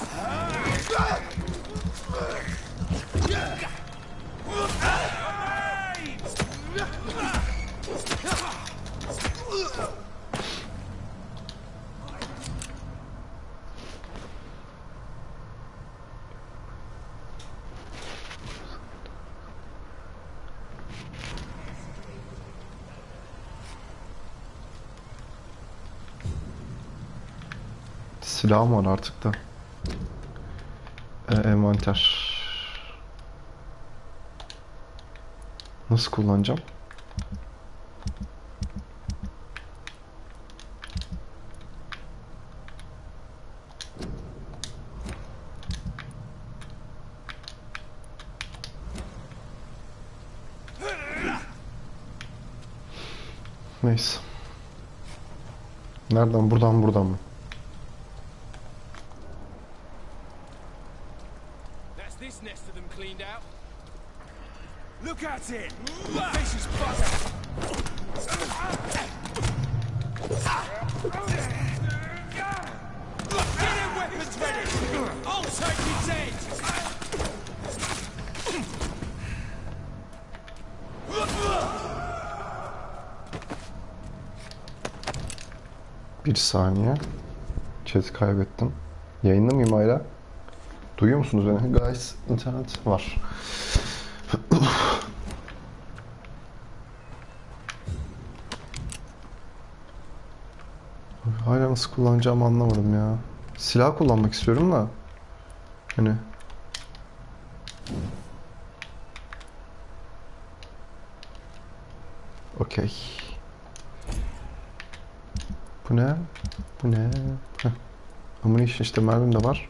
S1: Silahım var artık da. Envanter. Nasıl kullanacağım? Neyse. Nereden? Buradan mı?
S4: That's this nest of them cleaned out. Look at it! This is butter! Get your weapons ready! I'll take his head!
S1: Bir saniye. Chat'i kaybettim. Yayında mıyım hala? Duyuyor musunuz beni? Guys, internet var. Hala nasıl kullanacağımı anlamadım ya. Silah kullanmak istiyorum da. Hani. Okey. Bu ne? Bu ne? Heh. Ammunition işte, mermim de var.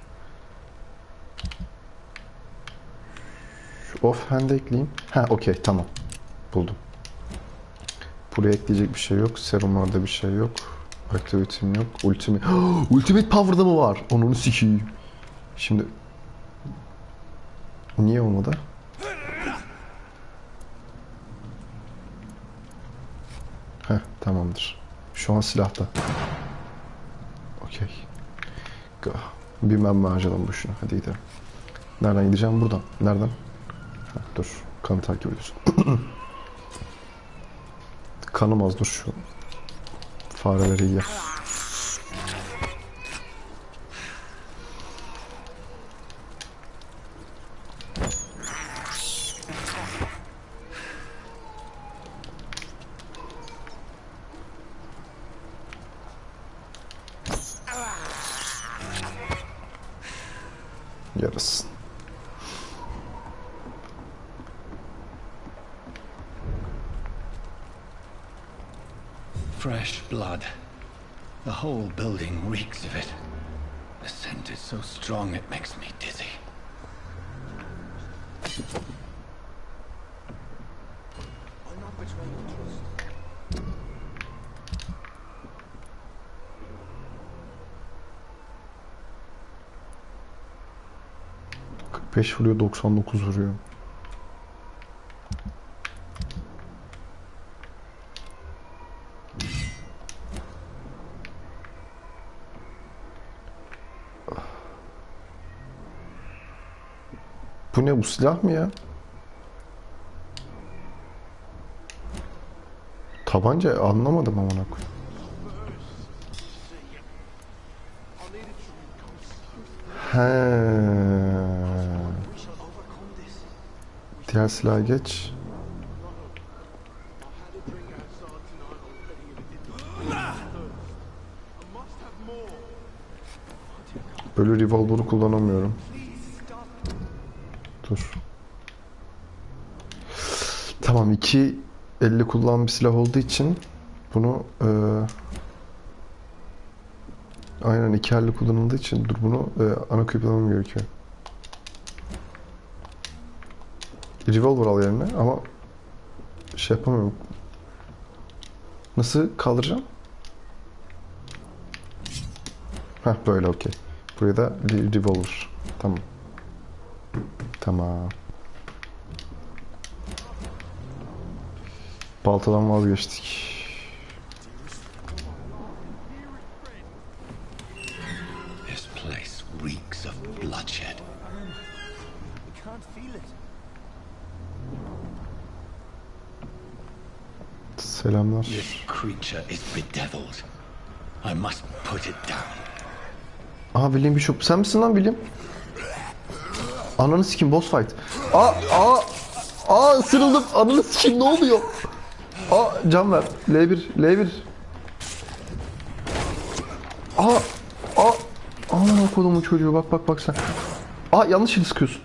S1: Şu offhand'e ekleyeyim. Ha okey, tamam. Buldum. Buraya ekleyecek bir şey yok. Serumlarda bir şey yok. Activity'm yok. Ultimate. Ultimate Power'da mı var? Onu sikeyim. Şimdi. Niye olmadı? Heh, tamamdır. Şu an silahta. Okey. Bilmem mi harcadım boşuna. Hadi gidelim. Nereden gideceğim? Buradan. Nereden? Heh, dur. Kanı takip ediyorsun. Kanım az, dur şu fareleri ye. Yarasın.
S7: Fresh blood. The whole building reeks of it. The scent is so strong it makes me dizzy.
S5: I'm not betraying your trust.
S1: 45 vuruyor, 99 vuruyor. Bu ne, bu silah mı ya? Tabanca anlamadım amına koyayım. He. Diğer silaha geç. Böyle revolver'ı kullanamıyorum. Dur. Tamam, 2.50 kullanılan bir silah olduğu için bunu aynen 2.50 kullanıldığı için dur bunu ana kullanmam gerekiyor. Revolver al yerine ama şey yapamıyorum. Nasıl kaldıracağım? Heh, böyle okey. Buraya da revolver. Tamam. Tamam. Baltadan vazgeçtik.
S7: This place reeks of bloodshed.
S5: We can't feel it.
S1: Selamlar.
S7: This creature is bedeviled. I must put it down.
S1: Aha, William Bishop. Sen misin lan William? Ananı sikeyim, boss fight. Isırıldım. Ananı sikeyim, ne oluyor? Can ver. L1. Aman kodumun çocuğu, bak sen. Aa, yanlış yeri sıkıyorsun.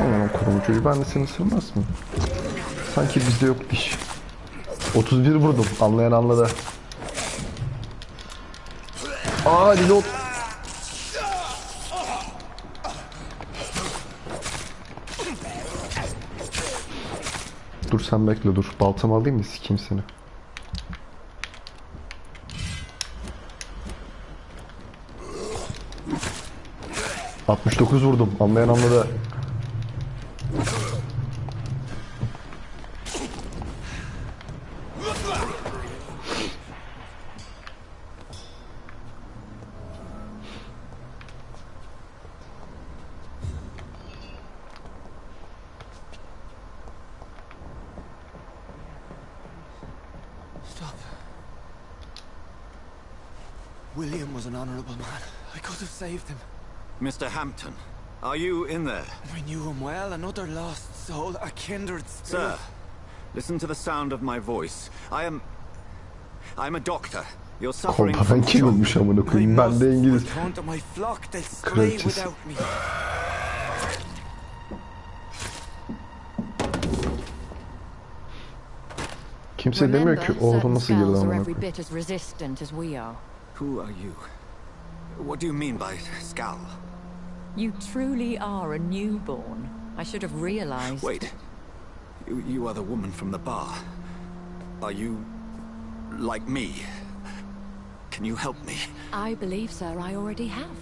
S1: Aman korumucuyu, ben de seni ısırmaz mı? Sanki bizde yok diş. 31 vurdum, anlayan anladı. Aa, reload. Dur sen bekle, dur. Baltamı alayım da sikeyim seni. ...69 vurdum. Anlayan anladı.
S8: William was an honorable man. I could have saved him.
S7: Mr. Hampton, are you in there?
S8: We knew him well, another lost soul, a kindred spirit.
S7: Sir, listen to the sound of my voice. I'm a doctor. You're suffering from
S1: Kolpadan kim olmuş amına koyayım? Ben de İngiliz. Kraliçesi. Kimse demiyor ki oğlum nasıl girdi amına koyayım.
S7: Who are you? What do you mean by Skal?
S9: You truly are a newborn. I should have realized.
S7: Wait. You are the woman from the bar. Are you like me? Can you help me?
S9: I believe, sir, I already have.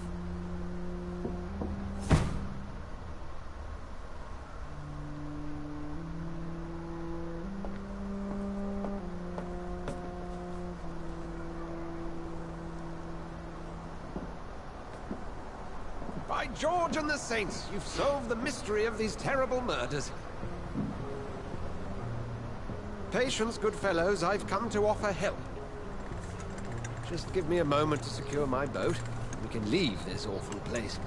S2: By George and the Saints, you've solved the mystery of these terrible murders. Patience, good fellows, I've come to offer help. Just give me a moment to secure my boat. We can leave this awful place.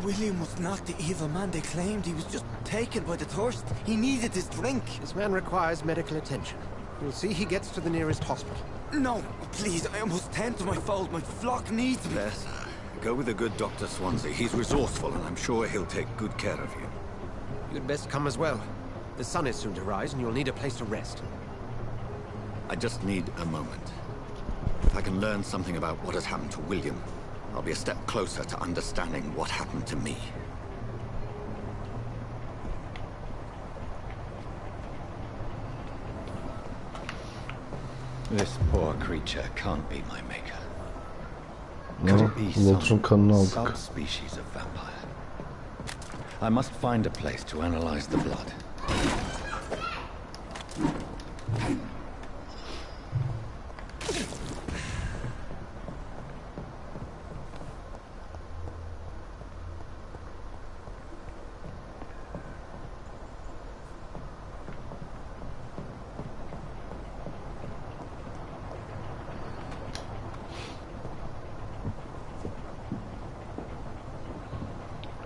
S8: William was not the evil man they claimed. He was just taken by the thirst. He needed his drink.
S2: This man requires medical attention. You'll see he gets to the nearest hospital.
S8: No, please, I must tend to my fold. My flock needs me.
S7: There, sir. Go with the good Dr. Swansea. He's resourceful, and I'm sure he'll take good care of you.
S2: You'd best come as well. The sun is soon to rise, and you'll need a place to rest.
S7: I just need a moment. If I can learn something about what has happened to William, I'll be a step closer to understanding what happened to me. This poor creature can't be my maker. Could it be some subspecies of vampire? I must find a place to analyze the blood.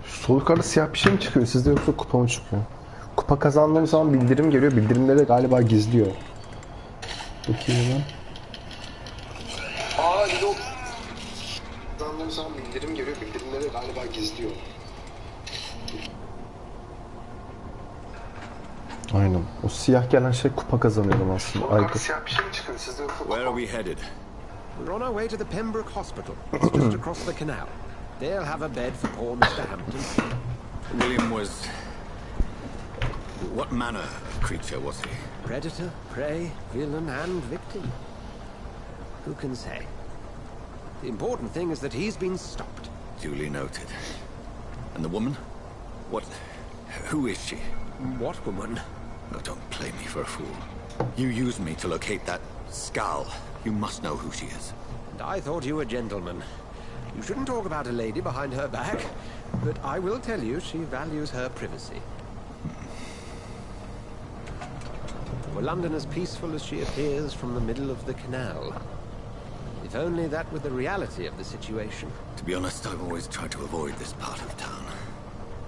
S1: Sol yukarıda siyah bir şey mi çıkıyor sizde, yoksa kupa mı çıkıyor? Kupa kazandığım zaman bildirim geliyor. Bildirimleri de galiba gizliyor. Bakayım hemen. Aa, yok. Kazandığım zaman bildirim geliyor. Bildirimleri de galiba gizliyor. Aynen. O siyah gelen şey kupa kazanıyorum aslında. Aykut. Siyah bir şey mi çıkıyor sizde, yoksa kupa mı?
S7: Where are we headed?
S2: We're on our way to the Pembroke Hospital. It's just across the canal. They'll have a bed for poor Mr. Hampton.
S7: William was... What manner of creature was he?
S2: Predator, prey, villain, and victim. Who can say? The important thing is that he's been stopped.
S7: Duly noted. And the woman? What... Who is she?
S2: What woman?
S7: Oh, don't play me for a fool. You used me to locate that Skal. You must know who she is.
S2: And I thought you a gentleman. You shouldn't talk about a lady behind her back, but I will tell you she values her privacy. Were London as peaceful as she appears from the middle of the canal? If only that were the reality of the situation.
S7: To be honest, I've always tried to avoid this part of town.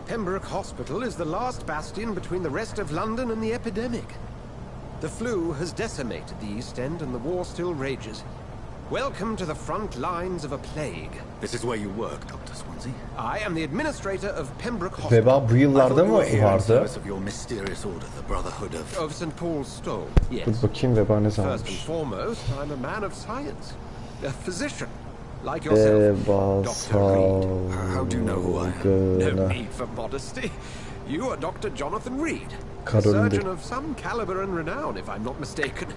S2: Pembroke Hospital is the last bastion between the rest of London and the epidemic. The flu has decimated the East End and the war still rages. Welcome to the front lines of a plague.
S7: This is where you work, Dr. Swansea.
S2: I am the administrator of Pembroke Hospital.
S1: Veba bu yıllarda mı vardı?
S7: Of your mysterious order, the Brotherhood
S2: of St. Paul's Stone. Yes.
S1: Dur bakayım veba ne zamanmış.
S2: First and foremost, I'm a man of science, a physician, like yourself, Dr. Reed.
S7: How do you know who I am?
S2: No need for modesty. You are Dr. Jonathan Reed, a surgeon of some caliber and renown, if I'm not mistaken.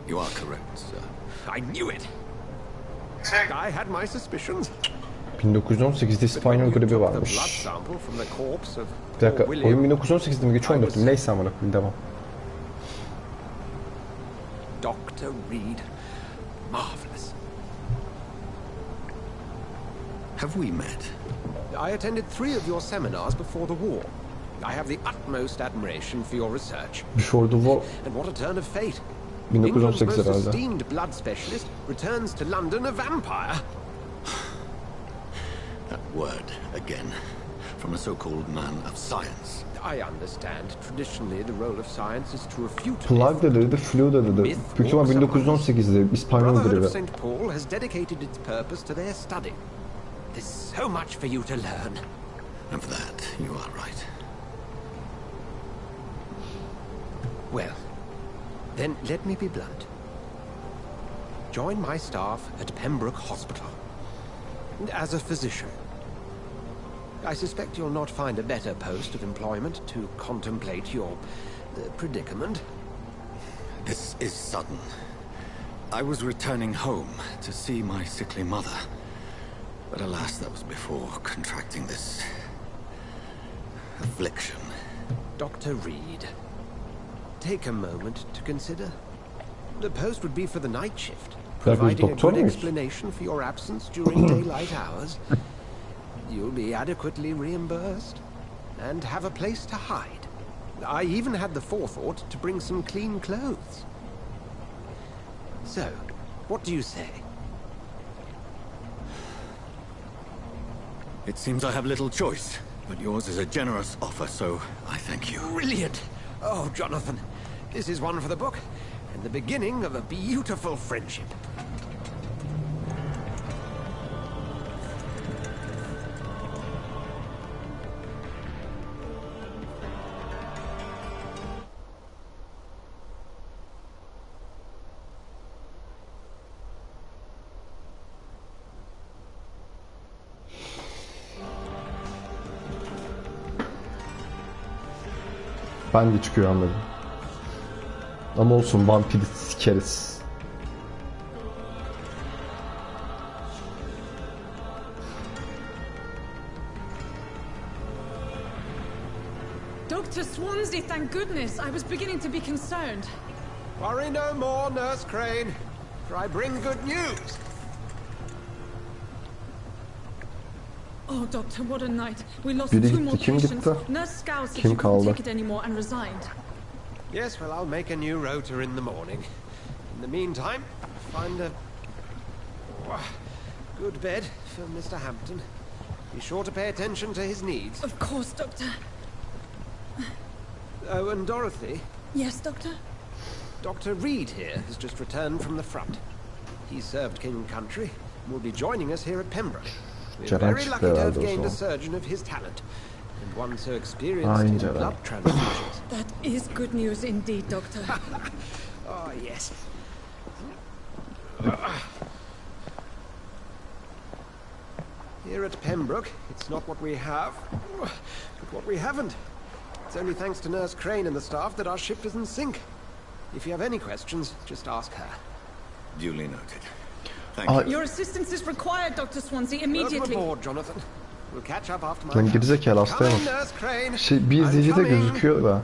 S7: You are correct, sir.
S2: I knew it. I had my suspicions.
S1: 1918'de İspanyol gribi varmış. Bir dakika, oyun 1918'de mi geçiyor 14'te mi? Neyse amına koyayım, devam.
S2: Dr. Reed, marvelous.
S7: Have we met?
S2: I attended 3 of your seminars before the war. I have the utmost admiration for your research.
S1: Before the war.
S2: And what a turn of fate.
S1: 1918
S2: England's most
S1: herhalde.
S2: esteemed blood specialist returns to London a vampire.
S7: That word again, from a so-called man of science.
S2: I understand. Traditionally, the role of science is to refute.
S1: Plague da dedi, flu da dedi. Büyük ihtimal 1918'de İspanyol
S2: Brotherhood
S1: gribi.
S2: of St. Paul has dedicated its purpose to their study. There's so much for you to learn.
S7: And for that, you are right.
S2: Well, then let me be blunt. Join my staff at Pembroke Hospital. As a physician. I suspect you'll not find a better post of employment to contemplate your predicament.
S7: This is sudden. I was returning home to see my sickly mother. But alas, that was before contracting this affliction.
S2: Dr. Reed, take a moment to consider. The post would be for the night shift, providing a good explanation for your absence during daylight hours. You'll be adequately reimbursed and have a place to hide. I even had the forethought to bring some clean clothes. So, what do you say?
S7: It seems I have little choice, but yours is a generous offer, so I thank you.
S2: Brilliant! Oh, Jonathan, this is one for the book, and the beginning of a beautiful friendship.
S1: Ben de çıkıyor anladım. Ama olsun, vampiri sikeriz.
S10: Dr. Swansea, thank goodness. I was beginning to be concerned.
S2: Worry no more, Nurse Crane, for I bring good news.
S10: Oh, Doctor, what a night. We lost
S1: Biri
S10: 2 more
S1: gitti, kim
S10: patients.
S1: gitti?
S10: Nurse Scow said
S1: Kim
S10: she couldn't
S1: kaldı?
S10: take it anymore and resigned.
S2: Yes, well, I'll make a new rota in the morning. In the meantime, find a good bed for Mr. Hampton. Be sure to pay attention to his needs.
S10: Of course, Doctor.
S2: Oh, and Dorothy?
S10: Yes, Doctor?
S2: Dr. Reed here has just returned from the front. He served King and Country and will be joining us here at Pembroke. We're very lucky to have gained a surgeon of his talent, and one so experienced in blood transfusions.
S10: That is good news indeed, Doctor.
S2: Oh, yes. Here at Pembroke, it's not what we have, but what we haven't. It's only thanks to Nurse Crane and the staff that our ship isn't sink. If you have any questions, just ask her.
S7: Duly noted. Thank you.
S10: Your assistance is required, Dr. Swansea, immediately.
S2: Welcome aboard, Jonathan. We'll catch up after my
S1: Ben gerizekalı hastaya bak. Bir izleyicide gözüküyor da.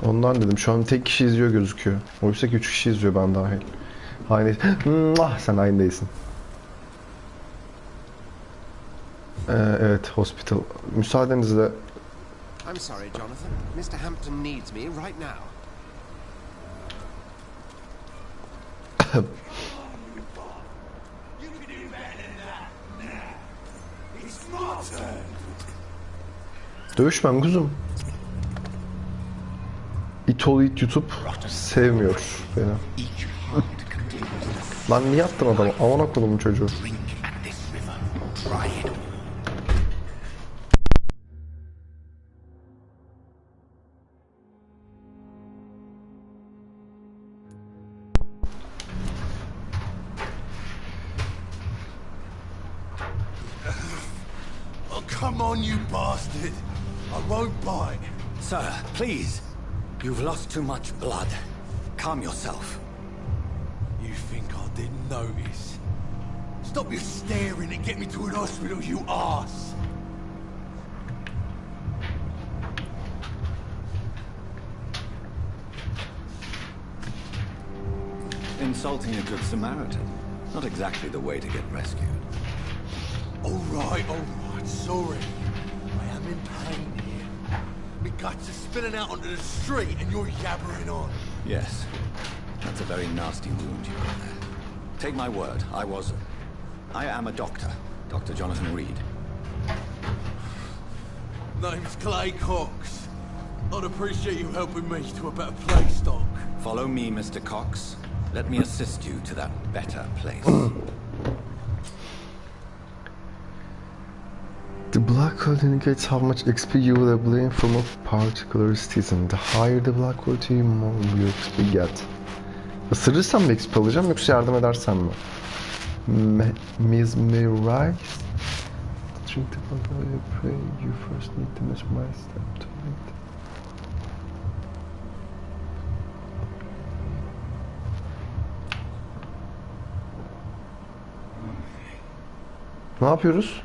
S1: Ondan dedim, şu an tek kişi izliyor gözüküyor. Oysa ki 3 kişi izliyor, ben dahil. Aynı. Sen aynı değilsin. Evet, hospital. Müsaadenizle.
S2: I'm sorry, Jonathan. Mr. Hampton needs me right now.
S1: Dövüşmem kuzum. it oğlu it YouTube sevmiyor beni. Lan niye attın adamı? Aman kodumun çocuğu.
S5: Oh, come on, you bastard. I won't bite.
S7: Sir, please. You've lost too much blood. Calm yourself.
S5: You think I didn't notice? Stop your staring and get me to an hospital, you arse!
S7: Insulting a good Samaritan. Not exactly the way to get rescued.
S5: All right, sorry. I am in pain here. My guts are spilling out onto the street and you're yabbering on.
S7: Yes. That's a very nasty wound you got there. Take my word, I am a doctor. Dr. Jonathan Reed.
S5: Name's Clay Cox. I'd appreciate you helping me to a better place, Doc.
S7: Follow me, Mr. Cox. Let me assist you to that better place.
S1: The black hole indicates how much XP you will obtain from a particular season. The higher the black hole, the more you XP get. Isırırsam mı XP alacağım yoksa yardım edersem mi? Mesmerize? Drink the black hole, you pray. You first need to mesmerize them to read. Ne yapıyoruz?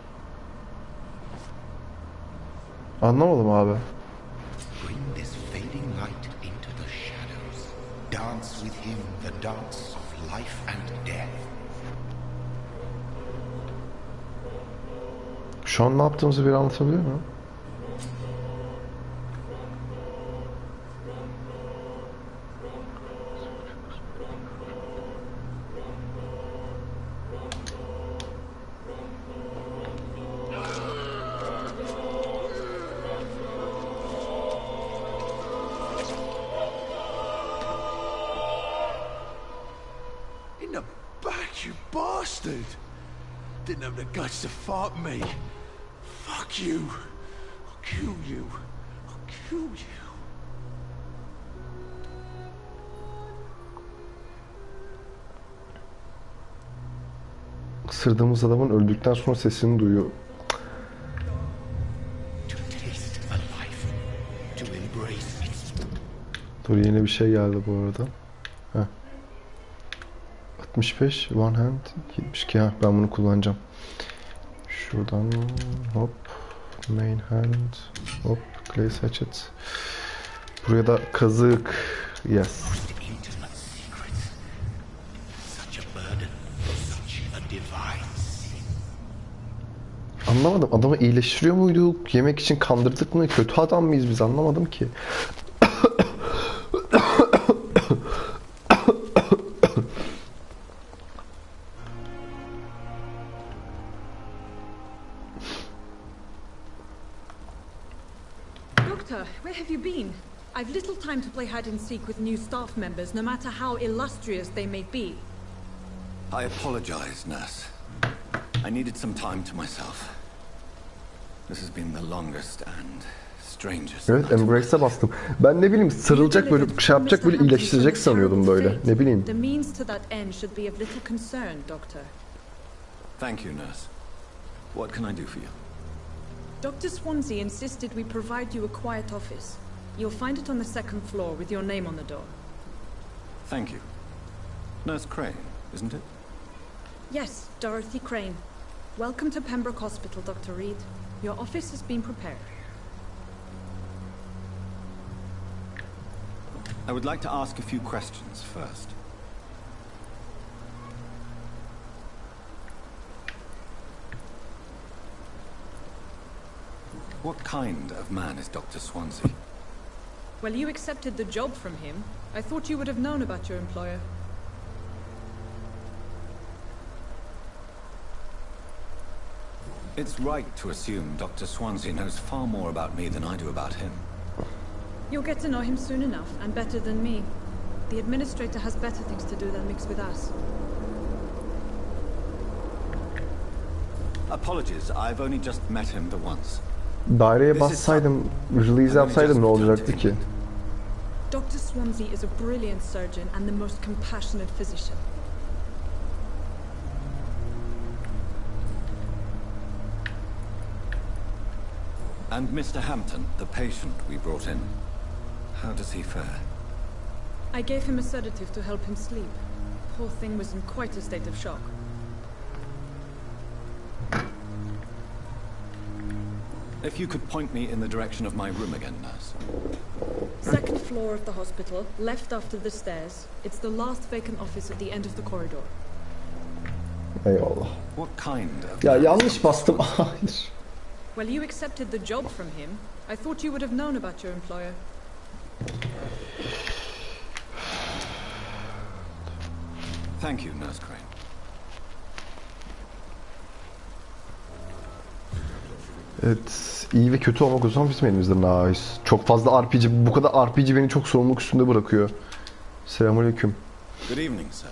S1: Anlamadım abi.
S3: Bring this fading light into the shadows. Dance with him the dance of life and death.
S1: Şu an ne yaptığımızı bir anlatabiliyor muyum?
S5: In the back, you bastard! Didn't have the guts to fight me. Fuck you. I'll kill you. I'll kill you.
S1: Isırdığımız adamın öldükten sonra sesini duyuyor. Dur, yeni bir şey geldi bu arada. Heh. 65 one hand 72 ha, ben bunu kullanacağım. Şuradan hop main hand hop clay hatchet. Buraya da kazık. Yes. Anlamadım. Adamı iyileştiriyor muyduk? Yemek için kandırdık mı? Kötü adam mıyız biz? Anlamadım ki.
S10: Doctor, where have you been? I've little time to play hide and seek with new staff members, no matter how illustrious they may be.
S7: I apologize, nurse. I needed some time to myself. This has been the longest and strangest.
S1: Evet, Embrace'e bastım. Ben ne bileyim sarılacak böyle şey yapacak böyle iyileştirecek sanıyordum böyle. Ne bileyim.
S10: The means to that end should be of little concern, Doctor.
S7: Thank you, nurse. What can I do for you?
S10: Dr. Swansea insisted we provide you a quiet office. You'll find it on the second floor with your name on the door.
S7: Thank you. Nurse Crane, isn't it?
S10: Yes, Dorothy Crane. Welcome to Pembroke Hospital, Dr. Reed. Your office has been prepared.
S7: I would like to ask a few questions first. What kind of man is Dr. Swansea?
S10: Well, you accepted the job from him. I thought you would have known about your employer.
S7: It's right to assume Dr. Swansea knows far more about me than I do about him.
S10: You'll get to know him soon enough, and better than me. The administrator has better things to do than mix with us.
S7: Apologies, I've only just met him the once.
S1: Daireye bassaydım, release yapsaydım ne olacaktı ki?
S10: Dr. Swansea is a brilliant surgeon and the most compassionate physician.
S7: And Mr. Hampton, the patient we brought in, how does he fare?
S10: I gave him a sedative to help him sleep. Poor thing was in quite a state of shock.
S7: If you could point me in the direction of my room again, nurse.
S10: Second floor of the hospital, left after the stairs. It's the last vacant office at the end of the corridor.
S1: Eyvallah.
S7: What kind of...
S1: Ya yanlış bastım. Hayır.
S10: Well, you accepted the job from him. I thought you would have known about your employer.
S7: Thank you, Nurse Crane.
S1: Evet, iyi ve kötü olmak o zaman bizim elimizde. Nice. Çok fazla RPG, bu kadar RPG beni çok sorumluluk üstünde bırakıyor. Selamünaleyküm.
S7: Good evening, sir.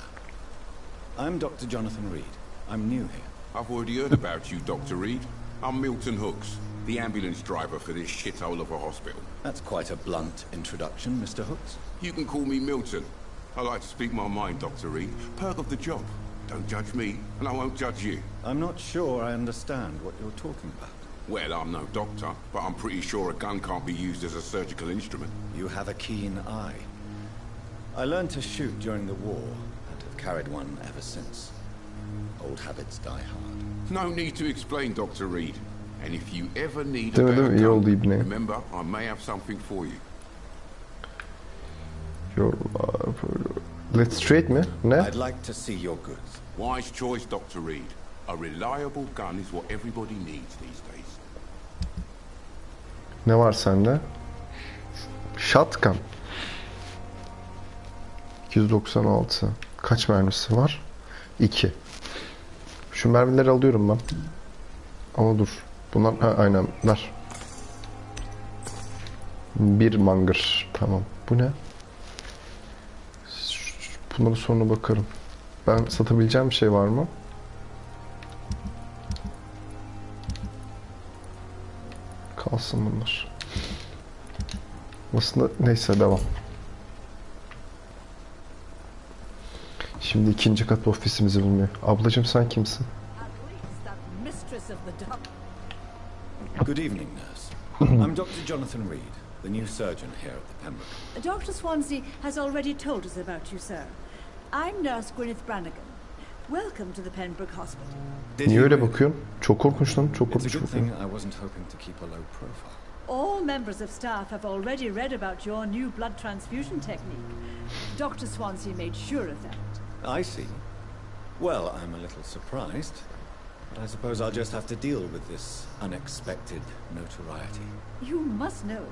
S7: I'm Dr. Jonathan Reed. I'm new here.
S11: I've already heard about you, Dr. Reed. I'm Milton Hooks, the ambulance driver for this shithole of a hospital.
S7: That's quite a blunt introduction, Mr. Hooks.
S11: You can call me Milton. I like to speak my mind, Dr. Reed. Perk of the job. Don't judge me, and I won't judge you.
S7: I'm not sure I understand what you're talking about.
S11: Well, I'm no doctor, but I'm pretty sure a gun can't be used as a surgical instrument.
S7: You have a keen eye. I learned to shoot during the war, and have carried one ever since. Old habits die hard.
S11: No need to explain, Dr. Reed. And if you ever need a better gun, remember, I may have something for you.
S1: Let's trade mi? Ne?
S7: I'd like to see your goods.
S11: Wise choice, Dr. Reed. A reliable gun is what everybody needs these days.
S1: Ne var sende? Shotgun. 296. Kaç mermisi var? 2. Şu mermileri alıyorum ben. Ama dur. Bunlar aynen ver. Bir mangır. Tamam. Bu ne? Bunlara sonra bakarım. Ben satabileceğim bir şey var mı? Kalsın bunlar. Aslında neyse devam. Şimdi ikinci kat ofisimizi bulmuyor. Ablacığım sen kimsin?
S7: Good evening, nurse. I'm Dr. Jonathan Reed, the new surgeon here at the Pembroke.
S12: Dr. Swansea has already told us about you, sir. I'm Nurse Gwyneth Brannigan. Welcome to the Pembroke Hospital.
S1: Niye öyle bakıyorsun? Çok korkunç lan, çok korkunç.
S12: All members of staff have already read about your new blood transfusion technique. Dr. Swansea made sure of that.
S7: I see. Well, I'm a little surprised, but I suppose I'll just have to deal with this unexpected notoriety.
S12: You must know,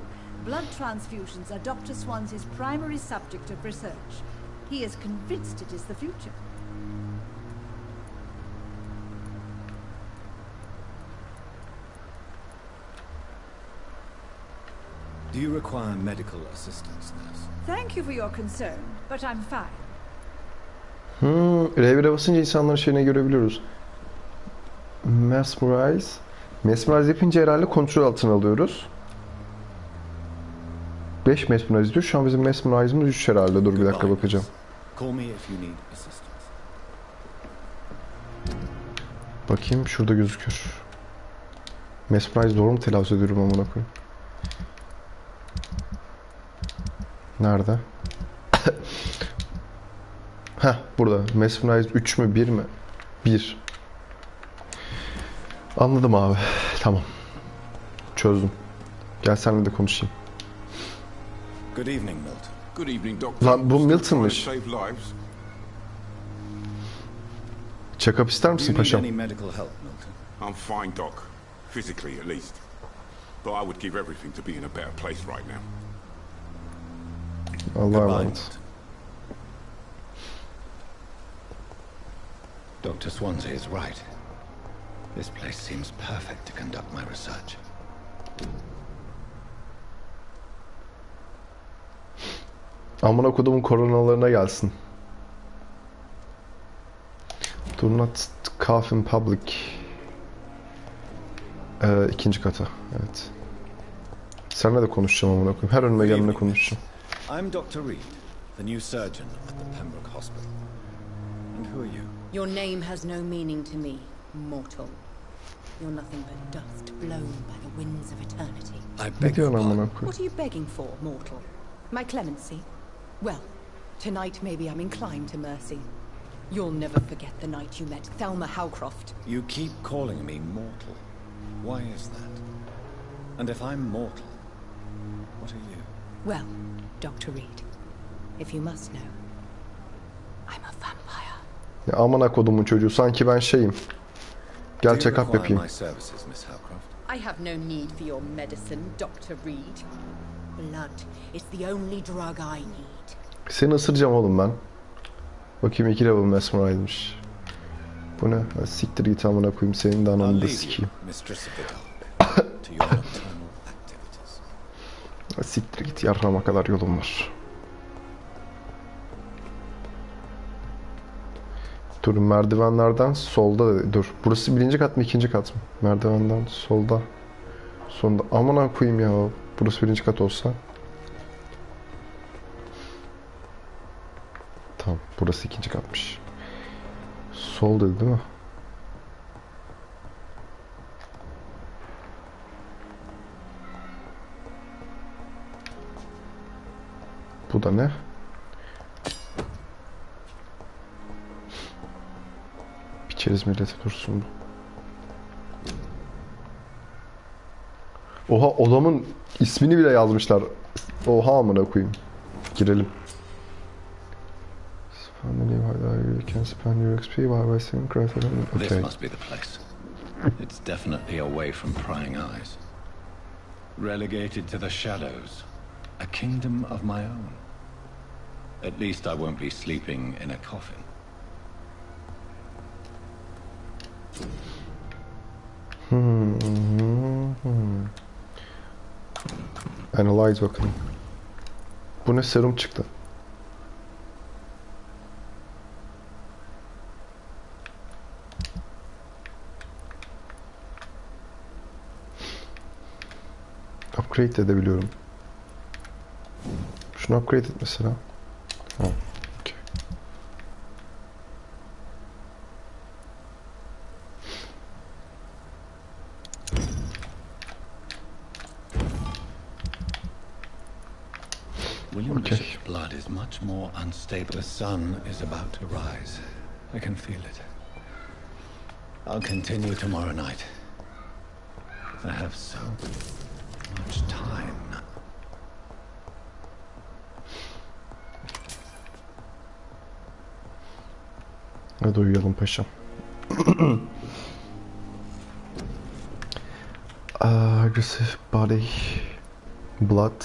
S12: blood transfusions are Dr. Swansea's primary subject of research. He is convinced it is the future.
S7: Do you require medical assistance, nurse?
S12: Thank you for your concern, but I'm fine.
S1: R1'e basınca insanların şeyine görebiliyoruz. Mesmerize. Mesmerize yapınca herhalde kontrol altına alıyoruz. 5 mesmerize diyor. Şu an bizim mesmerize'ımız 3 herhalde. Dur bir dakika bakacağım. Bakayım şurada gözüküyor. Mesmerize doğru mu telaffuz ediyorum amına koyayım? Nerede? Heh burada. Mesmerize 3 mü 1 mi? 1. Anladım abi. Tamam. Çözdüm. Gel seninle de konuşayım.
S7: Good evening, Milton.
S11: Good evening, Doctor.
S1: Lan bu Milton'mış. Check-up ister misin paşam?
S11: I'm fine, Doc. Physically, at least. But I would give everything to be in a better place right now.
S1: Allah'a emanet.
S7: Dr. Swansea is right. This place seems perfect to conduct my research.
S1: Amına kodumun koronalarına gelsin. Do not cough in public. İkinci kata. Evet. Seninle de konuşacağım amına koyayım. Her önüme gelene konuşacağım.
S7: I'm Dr. Reed, the new surgeon at the Pembroke Hospital. And who are you?
S13: Your name has no meaning to me, mortal. You're nothing but dust blown by the winds of eternity.
S7: I beg your pardon.
S13: What are you begging for, mortal? My clemency? Well, tonight maybe I'm inclined to mercy. You'll never forget the night you met Thelma Howcroft.
S7: You keep calling me mortal. Why is that? And if I'm mortal, what are you?
S13: Well, Dr. Reed, if you must know, I'm a vampire.
S1: Ya amına kodumun çocuğu, sanki ben şeyim. Gel check-up yapayım.
S13: I have no need for your medicine, Dr. Reed. Blood is the only drug I need.
S1: Seni ısıracağım oğlum ben. Bakayım 2 level mesmerizmiş. Bu ne? Ha, siktir git amına koyayım, senin de ananı da sikeyim. Ha, siktir git, yarrama kadar yolum var. Dur, merdivenlerden solda, dur. Burası 1. kat mı 2. kat mı? Merdivenden solda. Sonunda. Amına koyayım ya. Burası 1. kat olsa. Tamam, burası 2. katmış. Sol dedi değil mi? Bu da ne? Biçeriz millete, dursun bu. Oha, odamın ismini bile yazmışlar. Oha amına koyayım. Girelim.
S7: This must be the place. It's definitely away from prying eyes. Relegated to the shadows. A kingdom of my own. At least I won't be sleeping in a coffin.
S1: Analyze bakalım. Bu ne, serum çıktı. Upgrade edebiliyorum. Şunu upgrade et mesela. Ha, okay.
S7: William Bishop's blood is much more unstable. The sun is about to rise. I can feel it. I'll continue tomorrow night. I have so much time now.
S1: Hadi uyuyalım paşam. Aggressive body, blood.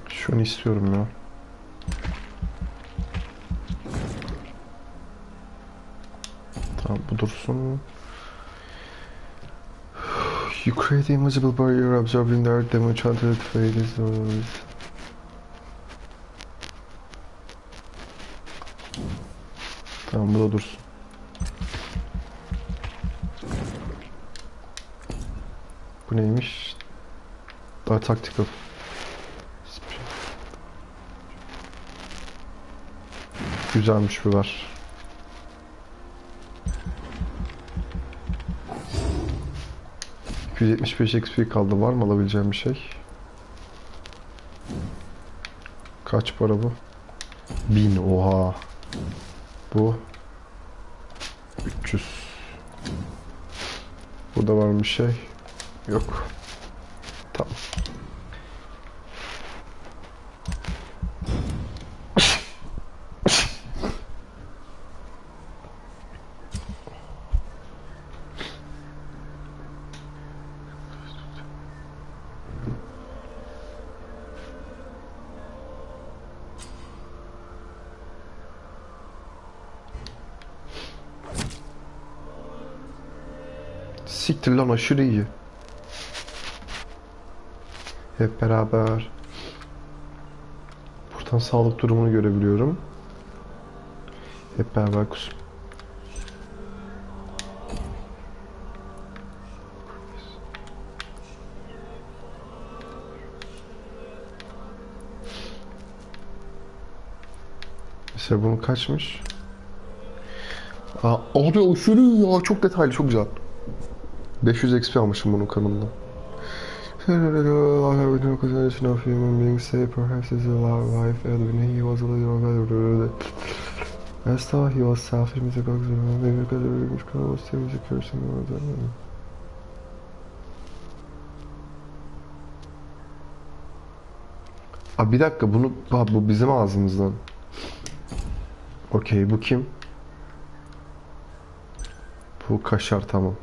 S1: Şunu istiyorum ya. Tamam, bu dursun. You create invisible barrier absorbing the earth damage until it fades. Tamam, bu da dursun. Bu neymiş? Daha tactical. Güzelmiş bu var. $275 XP kaldı. Var mı alabileceğim bir şey? Kaç para bu? 1000. Oha. Bu 300. Burada var mı bir şey? Yok. Tamam. siktir lan, aşırı iyi. Hep beraber. Buradan sağlık durumunu görebiliyorum. Hep beraber kusur. Mesela bunun kaçmış? Abi aşırı iyi ya, çok detaylı, çok güzel. 500 XP almışım bunun kanalında. I have no consideration of human beings, say perhaps his life when he was a little I thought he was selfish, Mr. Cox, maybe because the British Crown was still cursing or that. Abi bir dakika, bu bizim ağzımızdan. Okey, bu kim? Bu kaşar, tamam.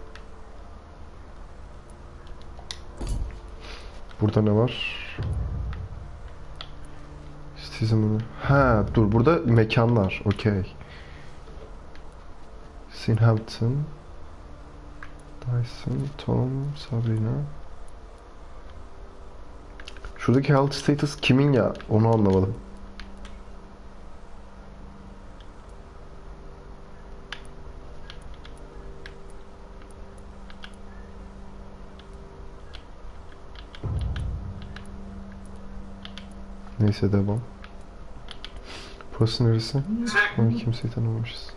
S1: Burada ne var? Sizin ha, dur, burada mekanlar. Okey. Sinhampton, Dyson, Tom, Sabrina. Şuradaki health status kimin ya? Onu anlamadım. Neyse, devam. Burası neresi? Kimseyi tanımamışız.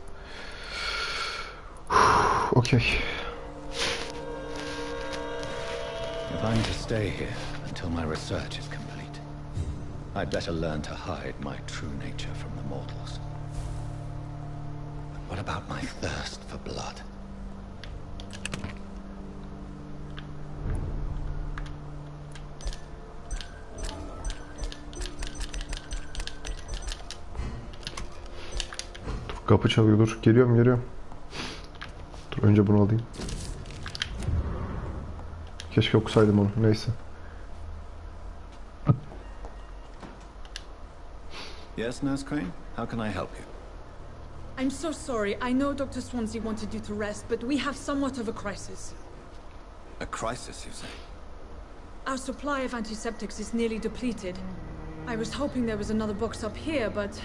S1: Okey.
S7: If I'm to stay here until my research is complete, I'd better learn to hide my true nature from the mortals. But what about my thirst for blood?
S1: Kapı çalıyor, dur. Geliyorum. Dur, önce bunu alayım. Keşke okusaydım onu. Neyse.
S7: Yes, Nurse Crane? How can I help you?
S10: I'm so sorry. I know Dr. Swansea wanted you to rest, but we have somewhat of a crisis.
S7: A crisis, you say?
S10: Our supply of antiseptics is nearly depleted. I was hoping there was another box up here, but...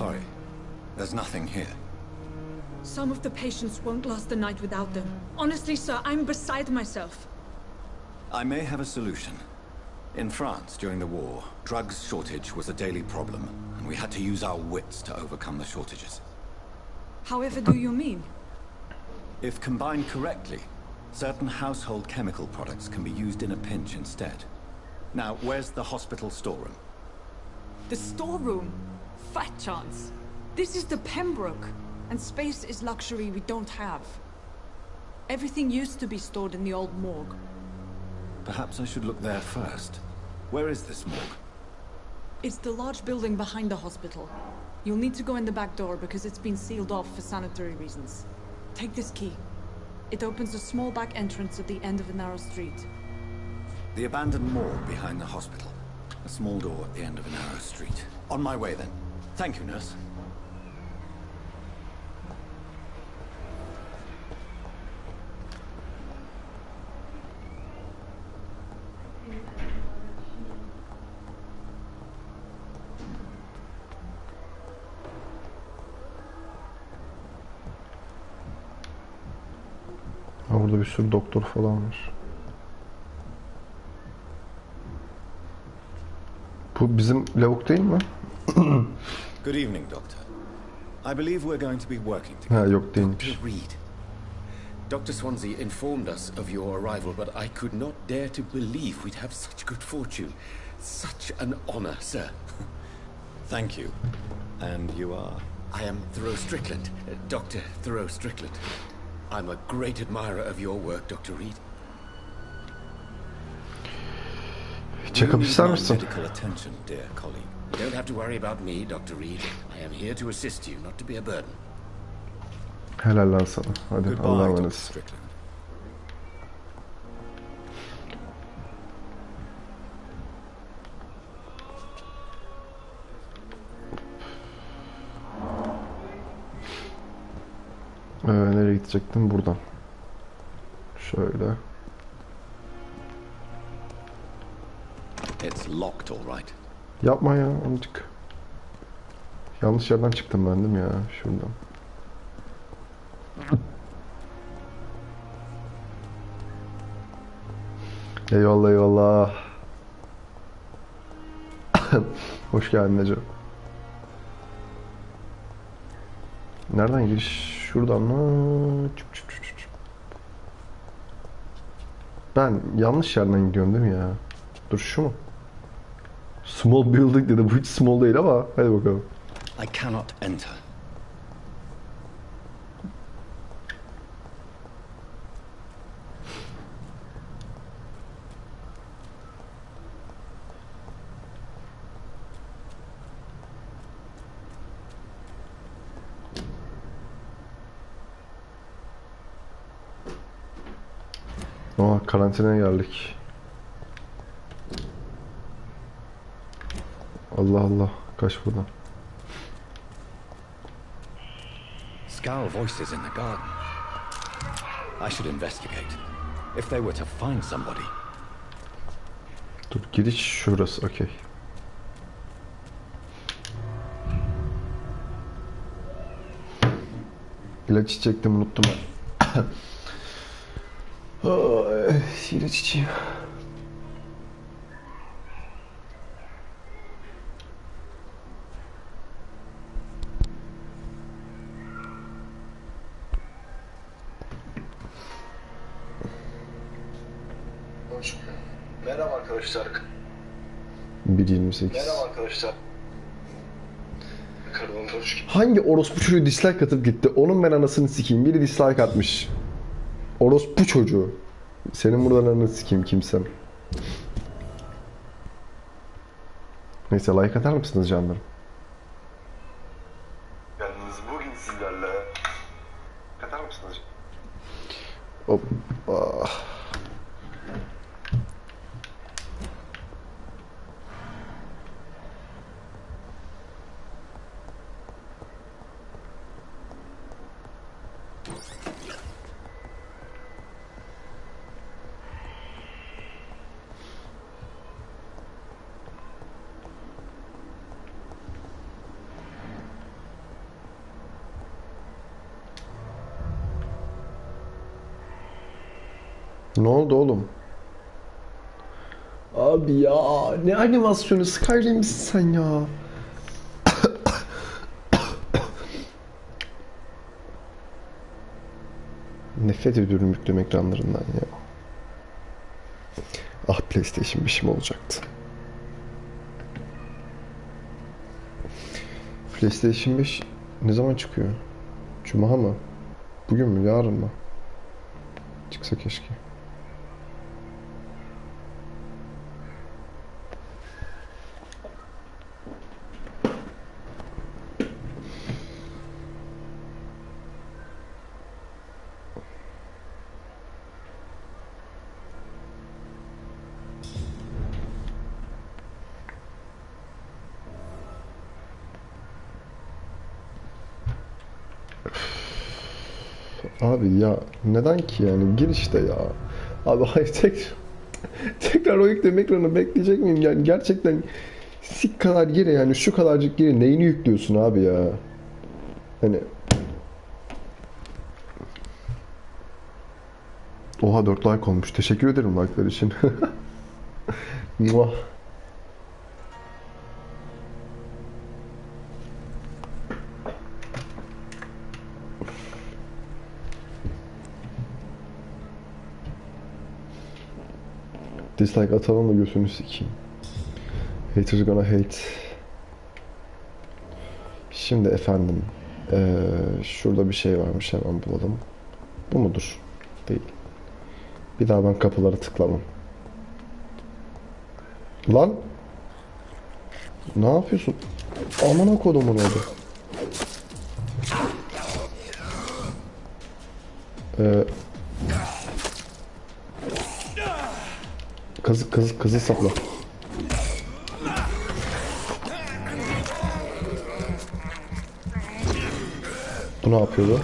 S7: Sorry, there's nothing here.
S10: Some of the patients won't last the night without them. Honestly, sir, I'm beside myself.
S7: I may have a solution. In France, during the war, drugs shortage was a daily problem, and we had to use our wits to overcome the shortages.
S10: However do you mean?
S7: If combined correctly, certain household chemical products can be used in a pinch instead. Now, where's the hospital storeroom?
S10: The storeroom? Fat chance. This is the Pembroke, and space is luxury we don't have. Everything used to be stored in the old morgue.
S7: Perhaps I should look there first. Where is this morgue?
S10: It's the large building behind the hospital. You'll need to go in the back door because it's been sealed off for sanitary reasons. Take this key. It opens a small back entrance at the end of a narrow street.
S7: The abandoned morgue behind the hospital. A small door at the end of a narrow street. On my way then. Thank you, nurse.
S1: Burada bir sürü doktor falan var. Bu bizim lavuk değil mi?
S7: Good evening, Doctor. I believe we're going to be working together.
S1: Ha, yok değilmiş.
S2: Dr. Reed. Dr. Swansea informed us of your arrival, but I could not dare to believe we'd have such good fortune. Such an honor, sir.
S7: Thank you. And you are?
S2: I am Thoreau Strickland, Dr. Thoreau Strickland. I'm a great admirer of your work, Dr. Reed.
S1: Check-up ister misin?
S7: Medical attention, dear colleague.
S2: You don't have to worry about me, Dr. Reed. I am here to assist you, not to be a burden.
S1: Helal lan sana. Hadi Allah'a emanet. Nereye gidecektim? Buradan. Şöyle.
S7: It's locked, all right.
S1: Yapma ya amcık. Yanlış yerden çıktım ben değil mi ya? Şuradan. Eyvallah eyvallah. Hoş geldin Ece. Nereden giriş? Şuradan mı? Ben yanlış yerden gidiyorum değil mi ya? Dur şu mu? Small building dedi. Bu hiç small değil ama hadi bakalım.
S7: I cannot enter.
S1: Karantinaya geldik. Allah Allah. Kaç buradan.
S7: Scowl voices in the garden. I should investigate. If they were to find somebody.
S1: Dur, giriş şurası. Okey. İlaç içecektim, unuttum ben. İlaç içeyim.
S14: Merhaba arkadaşlar.
S1: 1.28.
S14: Merhaba arkadaşlar.
S1: Hangi orospu çocuğu dislike atıp gitti? Onun ben anasını sikeyim. Biri dislike atmış. Orospu çocuğu. Senin buradan anasını sikeyim kimsem. Neyse, like atar mısınız canlarım?
S14: Yalnız bugün sizlerle atar mısınız?
S1: Hoppa. Ne oldu oğlum? Abi ya, ne animasyonu, Skyrim'sin sen ya. Nefret ediyorum yükleme ekranlarından ya. Ah, PlayStation 5'im olacaktı. PlayStation 5 ne zaman çıkıyor? Cuma mı? Bugün mü? Yarın mı? Çıksa keşke. Abi ya neden ki yani, gir işte ya. Abi hayır, tekrar o yükleme ekranı bekleyecek miyim yani, gerçekten sik kadar gir yani, şu kadarcık gir, neyini yüklüyorsun abi ya. Hani oha, 4 like olmuş, teşekkür ederim like'lar için. Muah. Dislike atalım da göğsünü sikeyim. Haters gonna hate. Şimdi efendim, şurada bir şey varmış, hemen bulalım. Bu mudur? Değil. Bir daha ben kapıları tıklamam. Lan! Ne yapıyorsun? Amına kodumun oldu. Kızı sapla. Bu ne yapıyordu?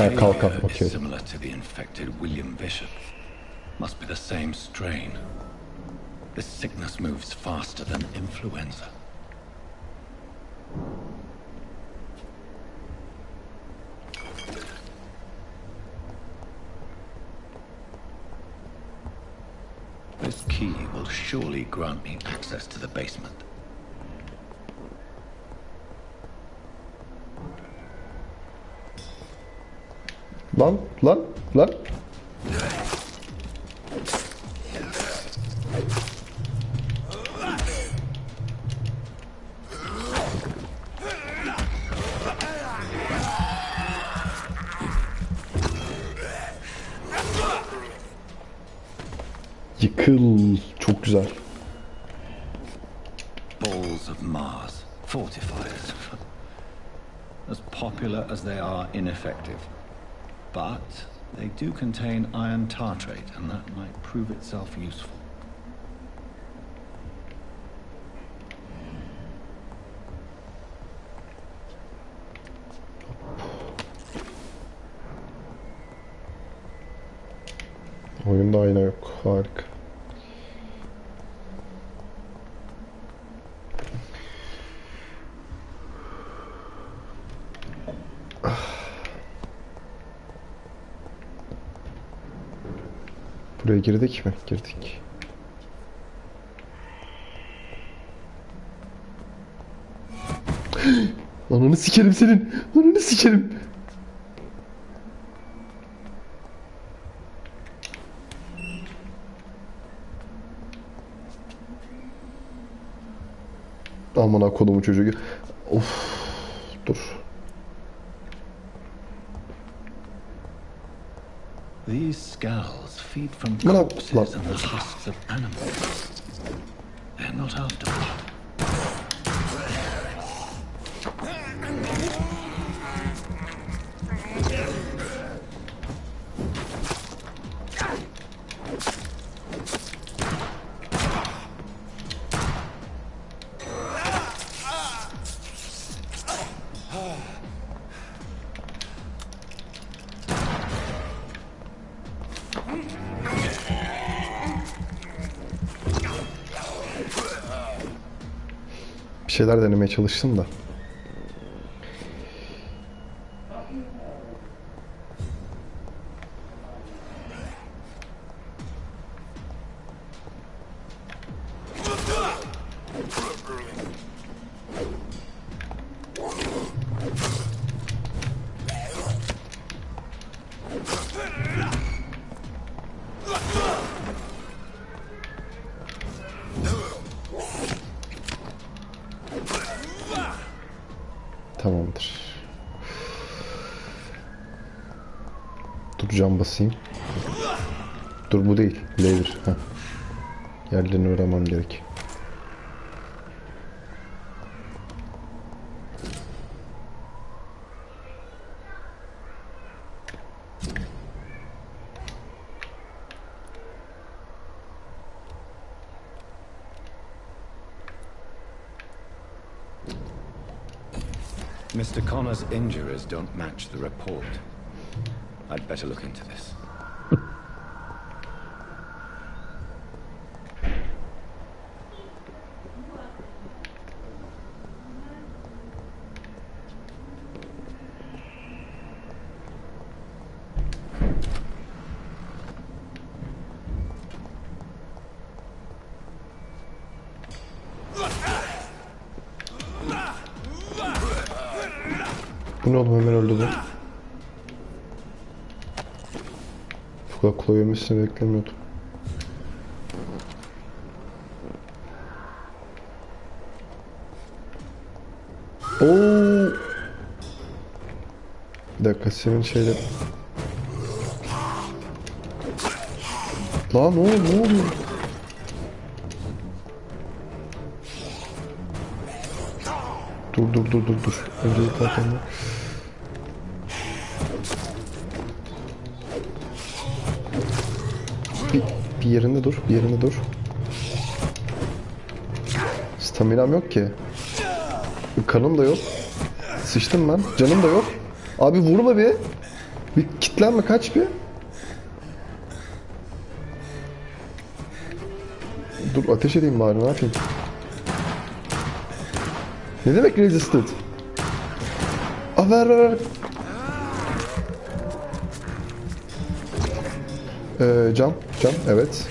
S7: behavior is similar to the infected William Bishop. Must be the same strain. This sickness moves faster than influenza. This key will surely grant me access to the basement.
S1: Lan. Yıkıl. Çok güzel.
S7: Balls of Mars, fortifiers. As popular as they are ineffective. But they do contain iron tartrate, and that might prove itself useful.
S1: Oyunda ayna yok. Harika. Buraya girdik mi? Girdik. Ananı sikerim senin. Ananı sikerim. Amına kodumu çocuğu. Of. Dur.
S7: These skulls feed from corpses and the husks of animals. They're not after blood.
S1: Bir şeyler denemeye çalıştım da. Tamamdır. Dur cam basayım. Dur bu değil. L1. Heh. Yerlerini öğrenmem gerek.
S7: Mr. Connor's injuries don't match the report. I'd better look into this.
S1: Bu ne oğlum, hemen öldü bu. Bu kadar kolay ölmesini beklemiyordum. Oo. Bir dakika, senin şeyle... Lan ne oluyor? Dur. Öncelikle atalım. Bir yerinde dur. Staminam yok ki. Kanım da yok. Sıçtım ben. Canım da yok. Abi vurma bir. Bir kitlenme, kaç bir. Dur ateş edeyim bari, ne yapayım? Ne demek resisted? Ver. Cam, evet.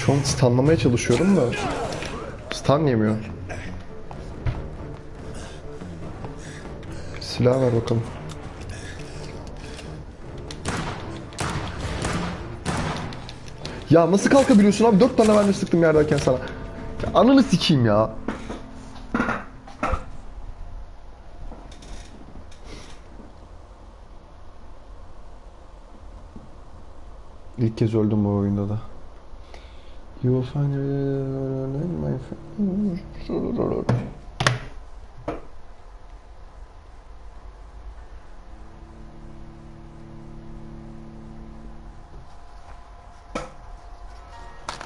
S1: Şu an stunlamaya çalışıyorum da stun yemiyor. Silah ver bakalım. Ya nasıl kalkabiliyorsun abi? 4 tane ben de sıktım yerdeyken sana. Ya ananı sikeyim ya. İlk kez öldüm bu oyunda da. You will find my friend.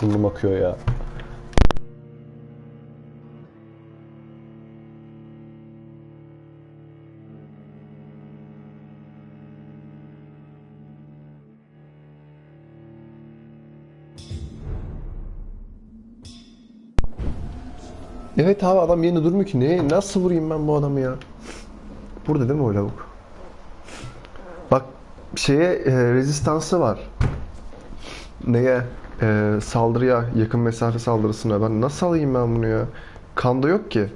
S1: Burnum akıyor ya. Evet abi, adam yerinde durmuyor ki. Ne? Nasıl vurayım ben bu adamı ya? Burada değil mi o lavuk? Bak şeye rezistansı var. Neye? Saldırıya, yakın mesafe saldırısına. Ben nasıl alayım ben bunu ya? Kanda yok ki.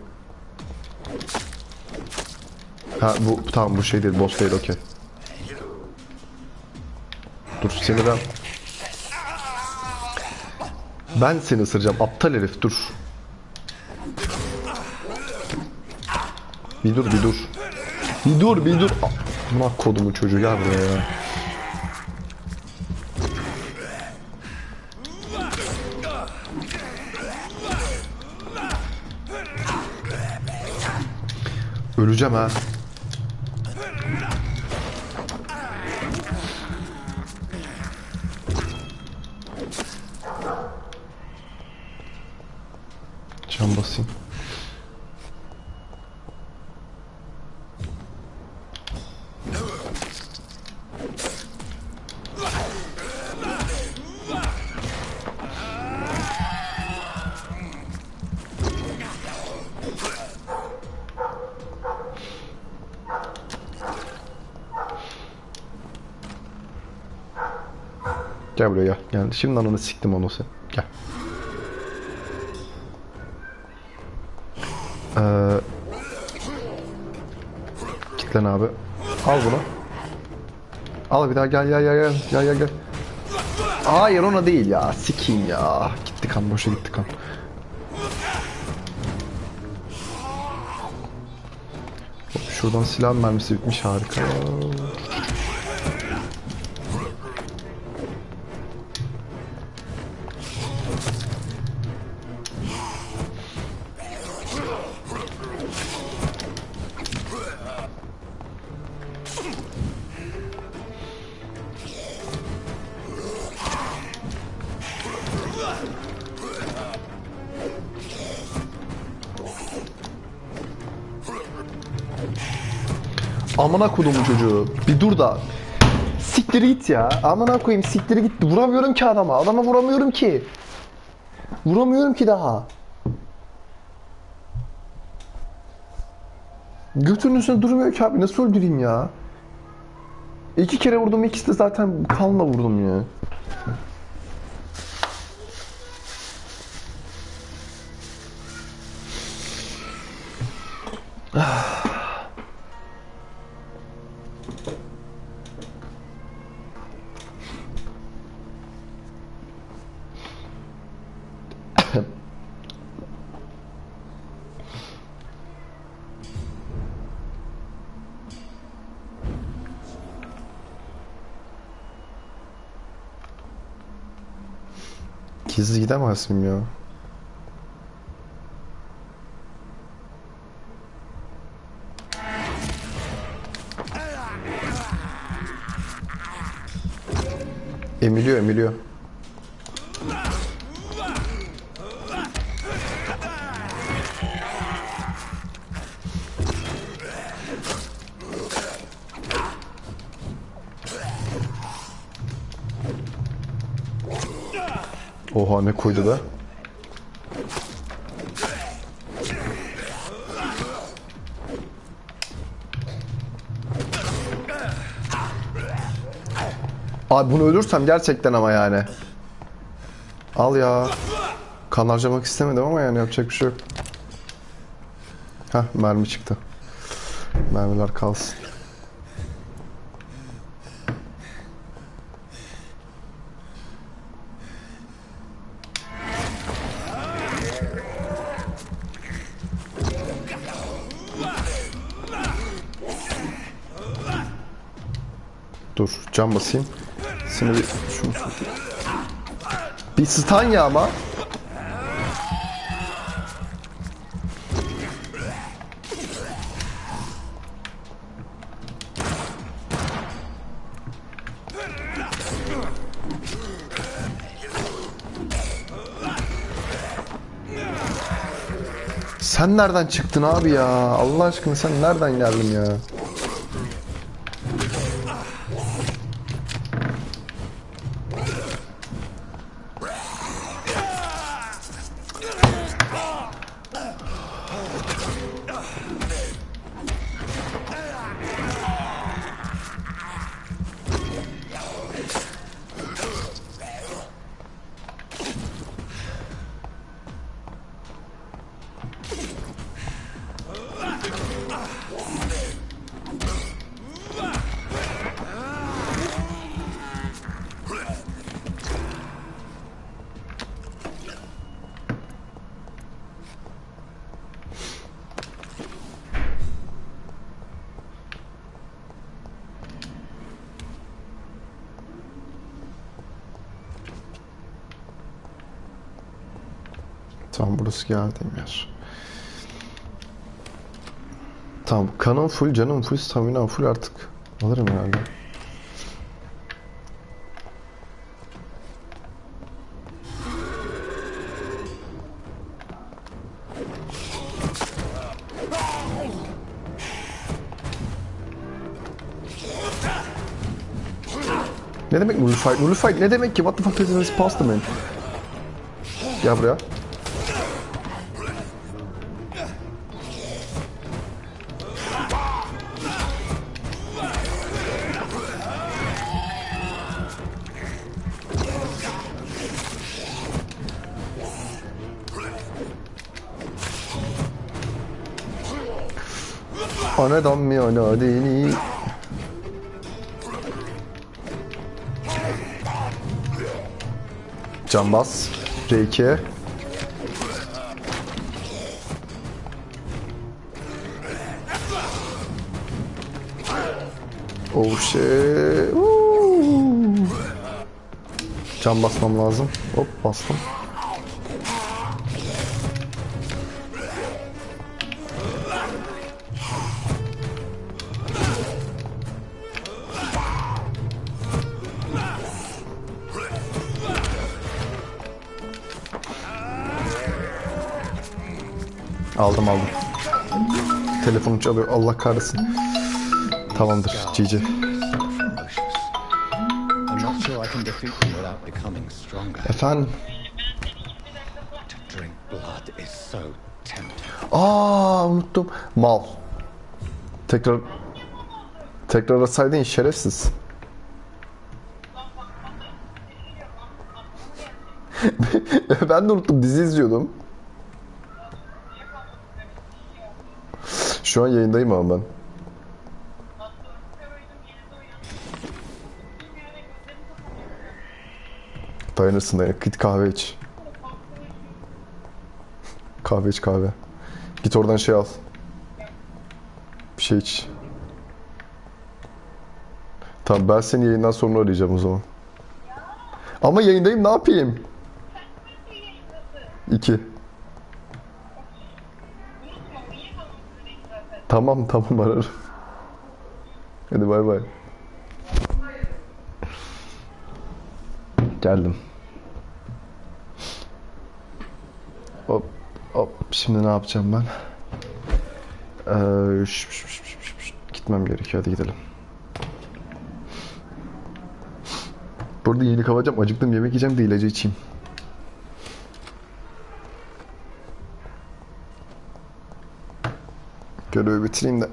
S1: Ha bu tamam, bu şey değil, boss değil, okey. Dur seni ben seni ısıracağım aptal herif, dur. Bir dur. Bir dur. Amına kodumun çocuğu, gel buraya ya. Öleceğim ha. Can basayım. Gel buraya gel. Yani şimdi ananı siktim onu sen. Gel. Kitlen abi. Al bunu. Al bir daha, gel. Hayır ona değil ya. Sikeyim ya. Gitti kan, boşa gitti kan. Hop, şuradan silah mermisi bitmiş, harika. Amına kodumun çocuğu. Bir dur da. Siktir git ya. Amına koyayım, siktir git. Vuramıyorum ki adama. Adama vuramıyorum ki. Vuramıyorum ki daha. Götünün üstüne durmuyor ki abi. Nasıl öldüreyim ya? 2 kere vurdum, ikisi de zaten kanla vurdum ya. Gizli gidemez miyim ya? Emiliyor. Oha ne koydu be? Abi bunu ölürsem gerçekten ama yani. Al ya. Kan harcamak istemedim ama yani yapacak bir şey yok. Heh, mermi çıktı. Mermiler kalsın. Dur, cam basayım. Seni bir şunu bir stun ya ama. Sen nereden çıktın abi ya? Allah aşkına sen nereden geldin ya? Tamam, burası geldiğim yer. Tamam, kanım full, canım full, stamina full, artık alırım herhalde. Ne demek nullify? Nullify ne demek ki? What the fuck is this past man? Gel buraya. Anadan mı ana deni? Can bas. R2. Oh shit. Can basmam lazım. Hop, bastım. Aldım. Telefonum çalıyor. Allah kahretsin. Tamamdır. GG. Efendim? Unuttum. Mal. Tekrar atsaydın şerefsiz. Ben de unuttum. Dizi izliyordum. Şu an yayındayım ama ben. Dayanırsın dayan. Git kahve iç. Kahve iç kahve. Git oradan şey al. Bir şey iç. Tamam, ben seni yayından sonra arayacağım o zaman. Ama yayındayım, ne yapayım? 2. Tamam ararım. Hadi bay bay. Geldim. Hop. Şimdi ne yapacağım ben? Gitmem gerekiyor. Hadi gidelim. Burada iyilik alacağım. Acıktım, yemek yiyeceğim de ilacı içeyim. Görevi bitireyim de.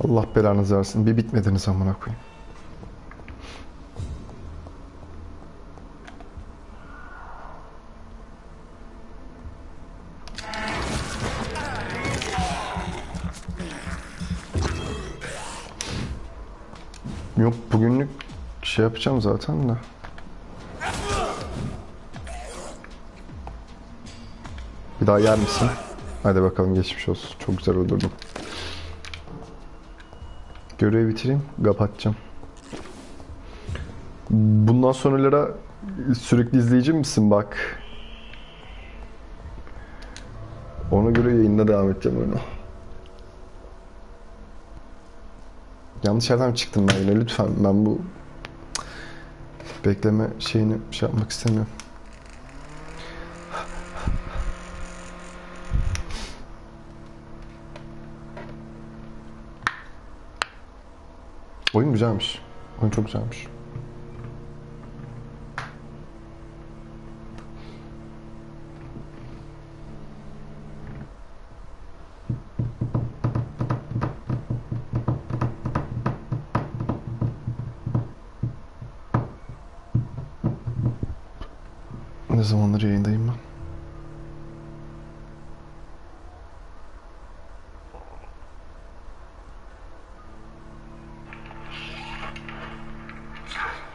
S1: Allah belanızı versin. Bir bitmediniz amına koyayım. Yok, bugünlük şey yapacağım zaten de. Bir daha yer misin? Hadi bakalım, geçmiş olsun. Çok güzel öldürdüm. Görevi bitireyim, kapatacağım. Bundan sonralara sürekli izleyici misin bak? Ona göre yayında devam edeceğim öyle. Yanlış yerden çıktım ben yine, lütfen. Ben bu bekleme şeyini şey yapmak istemiyorum. Oyun güzelmiş. Oyun çok güzelmiş. Ne zamandır yayındayım ben?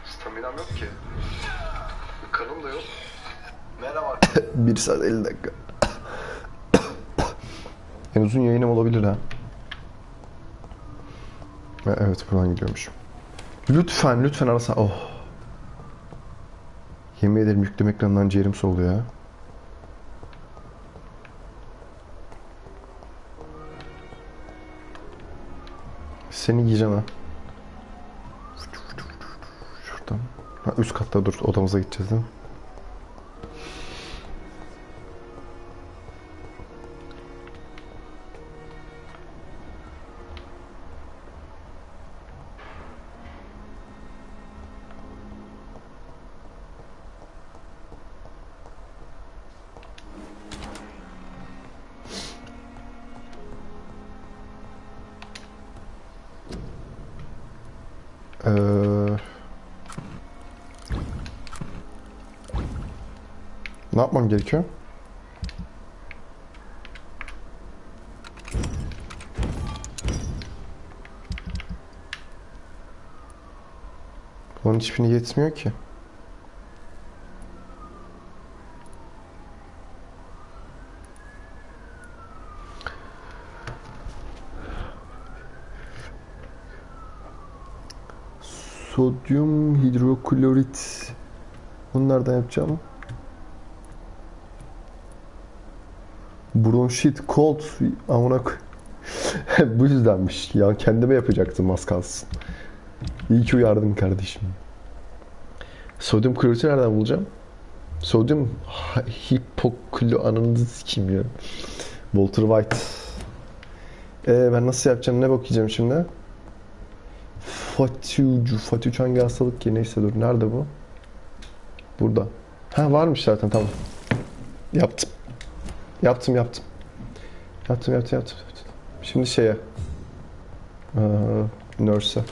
S1: Staminam yok ki. Kanım da yok. Merhaba. 1 saat 50 dakika. En uzun yayınım olabilir ha. Evet, buradan gidiyormuşum. Lütfen arasa. Oh. Yemin ederim yükleme ekranından ciğerim soldu ya. Seni giyeceğim ha. Şuradan. Ha, üst katta dur. Odamıza gideceğiz değil mi? Ne yapmam gerekiyor? Bunun hiçbirini yetmiyor ki. Sodyum hidroklorit. Bunlardan yapacağım. Bronşit, cold. Amına koy. Bu yüzdenmiş. Ya kendime yapacaktım az kalsın. İyi ki uyardın kardeşim. Sodyum kloriti nereden bulacağım? Sodyum hipoklo ananızı sikeyim ya. Walter White. Ben nasıl yapacağım? Ne bakacağım şimdi? Fatüc hangi hastalık ki? Neyse dur. Nerede bu? Burada. Ha, varmış zaten, tamam. Yaptım. Şimdi şeye. Nurse'e.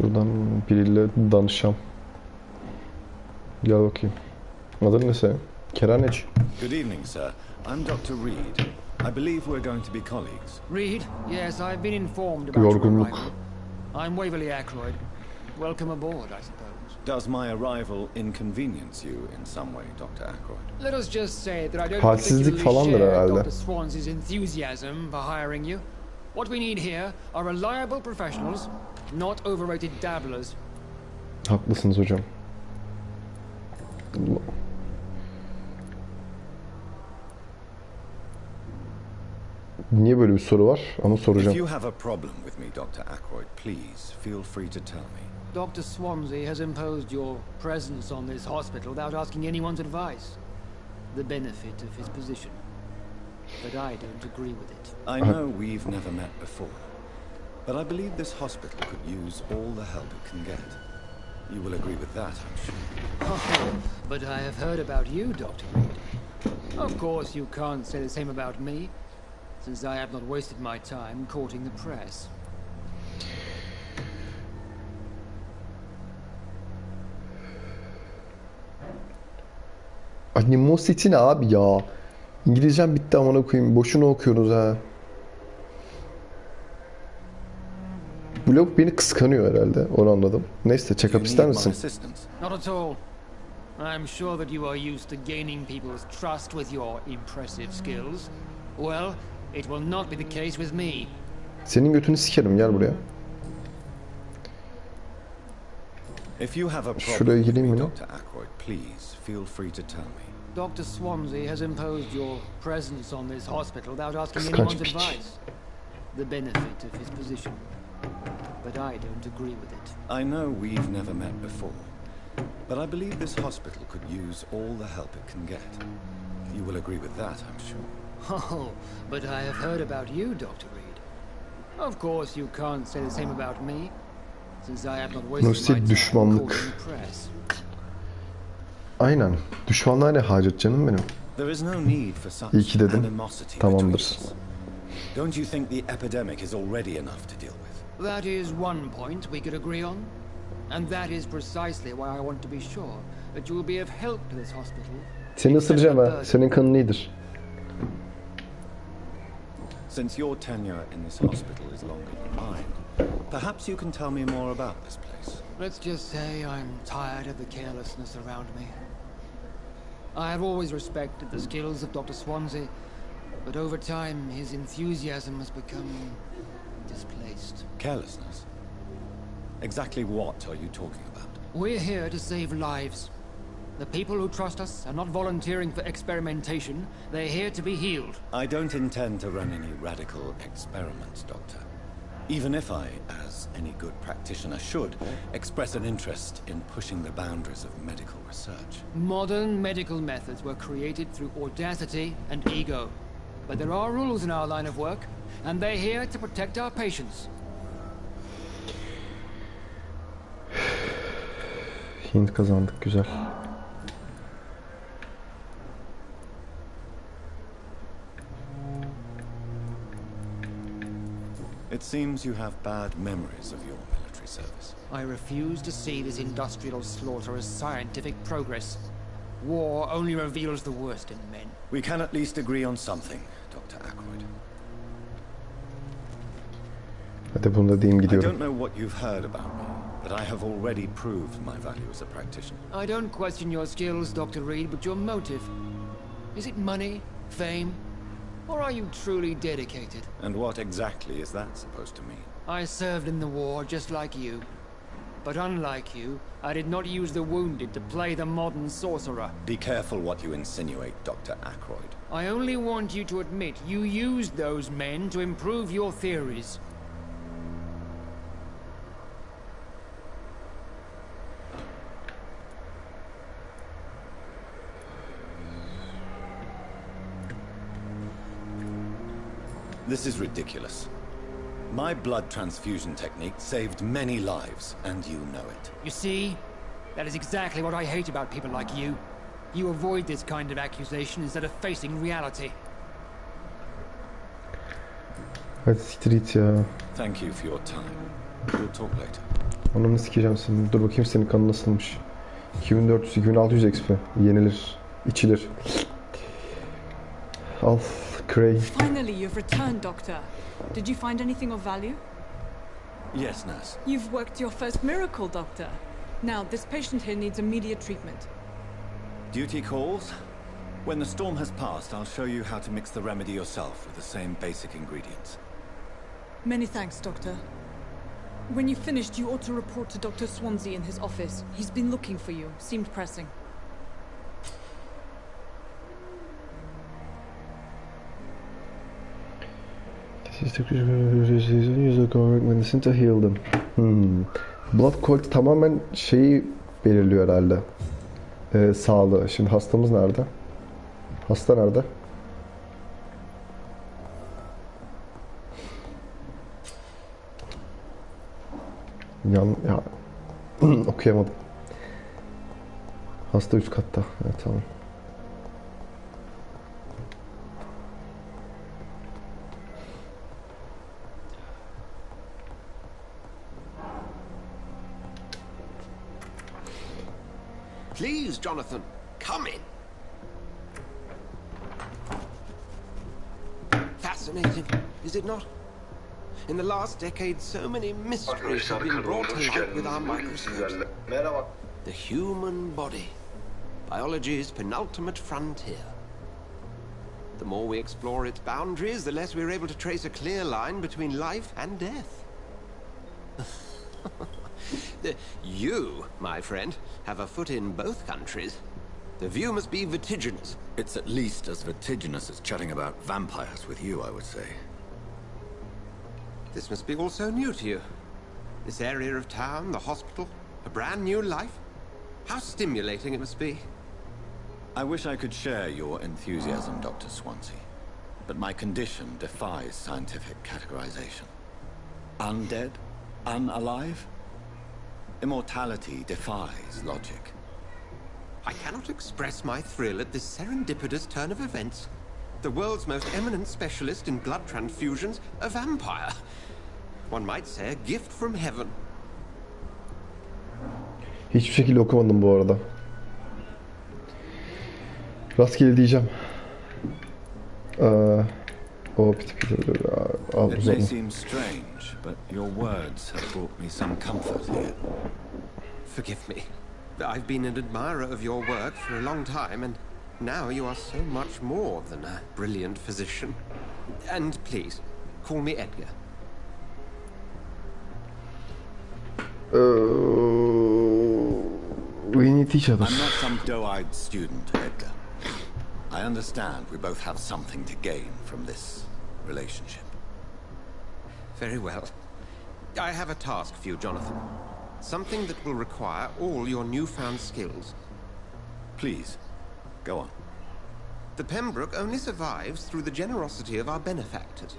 S1: Şuradan biriyle danışam. Gel bakayım. Adın ne senin? Keraneci.
S7: Good evening, sir. I'm Dr. Reed. I believe we're going to be colleagues.
S15: Reed? Yes, I've been informed about your arrival. I'm Waverly Ackroyd. Welcome aboard, I suppose.
S7: Does my arrival inconvenience you in some way, Dr. Ackroyd?
S15: Let us just say that I don't
S1: Halsizlik falandır herhalde.
S15: Dr. Swans's enthusiasm for hiring you. What we need here are reliable professionals, not overrated dabblers.
S1: Haklısınız hocam. Niye böyle bir soru var? Ama soracağım.
S7: If you have a problem with me, Dr. Ackroyd, please feel free to tell me.
S15: Dr. Swansea has imposed your presence on this hospital without asking anyone's advice. The benefit of his position. But I don't agree with it.
S7: I know we've never met before, but I believe this hospital could use all the help it can get. You will agree with that, I'm sure.
S15: Oh, but I have heard about you, Dr. Reed. Of course, you can't say the same about me, since I have not wasted my time courting the press.
S1: Animosity ne abi ya? İngilizcem bitti amına koyayım. Boşuna okuyoruz ha. Bu lavuk beni kıskanıyor herhalde. Onu anladım. Neyse, check-up ister misin?
S15: Not at all. I'm sure that you are used to gaining people's trust with your impressive skills. Well, it will not be the case with me.
S1: Senin götünü sikerim, gel buraya.
S7: If you have a
S1: Şuraya gireyim mi?
S7: Dr. Ackroyd, please feel free to tell me.
S15: Dr. Swansea has imposed your presence on this hospital without asking anyone's advice. The benefit of his position. But I don't agree with it.
S7: I know we've never met before, but I believe this hospital could use all the help it can get. You will agree with that, I'm sure.
S15: Oh, but I have heard about you, Dr. Reed. Of course, you can't say the same about me, since I have not wasted my time courting the press.
S1: Aynen. Düşmanlığa ne hacet canım benim.
S7: There is no need for such
S1: İyi ki dedim.
S7: animosity.
S1: Tamamdır.
S7: Don't you think the epidemic is already enough to deal with?
S15: That is one point we could agree on. And that is precisely why I want to be sure that you will be of help to this hospital.
S1: Seni ısıracağım ha. Senin kanın iyidir.
S7: Since your tenure in this hospital is longer than mine, perhaps you can tell me more about this place.
S15: Let's just say I'm tired of the carelessness around me. I have always respected the skills of Dr. Swansea, but over time his enthusiasm has become displaced.
S7: Carelessness? Exactly what are you talking about?
S15: We're here to save lives. The people who trust us are not volunteering for experimentation. They're here to be healed.
S7: I don't intend to run any radical experiments, Doctor. Even if I, as any good practitioner should, express an interest in pushing the boundaries of medical research.
S15: Modern medical methods were created through audacity and ego. But there are rules in our line of work, and they're here to protect our patients.
S1: Hint kazandık, güzel.
S7: It seems you have bad memories of your military service.
S15: I refuse to see this industrial slaughter as scientific progress. War only reveals the worst in men.
S7: We can at least agree on something, Dr. Ackroyd.
S1: Hadi bunu da diyeyim,
S7: I
S1: gidiyorum.
S7: don't know what you've heard about me, but I have already proved my value as a practitioner.
S15: I don't question your skills, Dr. Reed, but your motive. Is it money, fame, or are you truly dedicated?
S7: And what exactly is that supposed to mean?
S15: I served in the war just like you. But unlike you, I did not use the wounded to play the modern sorcerer.
S7: Be careful what you insinuate, Dr. Ackroyd.
S15: I only want you to admit you used those men to improve your theories.
S7: This is ridiculous. My blood transfusion technique saved many lives, and you know it.
S15: You see? That is exactly what I hate about people like you. You avoid this kind of accusation instead of facing reality.
S1: Hadi siktir git ya.
S7: Thank you for your time. We'll talk later.
S1: Ananı sikeceğim seni. Dur bakayım senin kanın nasılmış. 2400, 2600 XP. Yenilir. İçilir. Al. Cray.
S10: Finally, you've returned, Doctor. Did you find anything of value?
S7: Yes, nurse.
S10: You've worked your first miracle, Doctor. Now, this patient here needs immediate treatment.
S7: Duty calls. When the storm has passed, I'll show you how to mix the remedy yourself with the same basic ingredients.
S10: Many thanks, Doctor. When you've finished, you ought to report to Dr. Swansea in his office. He's been looking for you. Seemed pressing.
S1: Medicine to heal them. Blood quality tamamen şeyi belirliyor herhalde. Sağlığı. Şimdi hastamız nerede? Hasta nerede? Ya okuyamadım. Hasta üst katta. Evet, tamam.
S2: Please, Jonathan, come in. Fascinating, is it not? In the last decade, so many mysteries have been brought to light with our microscopes. The human body, biology's penultimate frontier. The more we explore its boundaries, the less we're able to trace a clear line between life and death. You, my friend, have a foot in both countries. The view must be vertiginous.
S7: It's at least as vertiginous as chatting about vampires with you, I would say.
S2: This must be all so new to you. This area of town, the hospital, a brand new life. How stimulating it must be.
S7: I wish I could share your enthusiasm, Dr. Swansea. But my condition defies scientific categorization. Undead? Unalive? Immortality defies logic.
S2: I cannot express my thrill at this serendipitous turn of events. The world's most eminent specialist in blood transfusions, a vampire. One might say a gift from heaven.
S1: Hiçbir şekilde okumadım bu arada. Rastgele diyeceğim.
S7: It may seem strange, but your words have brought me some comfort here.
S2: Forgive me. I've been an admirer of your work for a long time, and now you are so much more than a brilliant physician. And please, call me Edgar.
S1: We need each other.
S7: I'm not some doe-eyed student, Edgar. I understand we both have something to gain from this relationship.
S2: Very well. I have a task for you, Jonathan. Something that will require all your newfound skills.
S7: Please, go on.
S2: The Pembroke only survives through the generosity of our benefactors.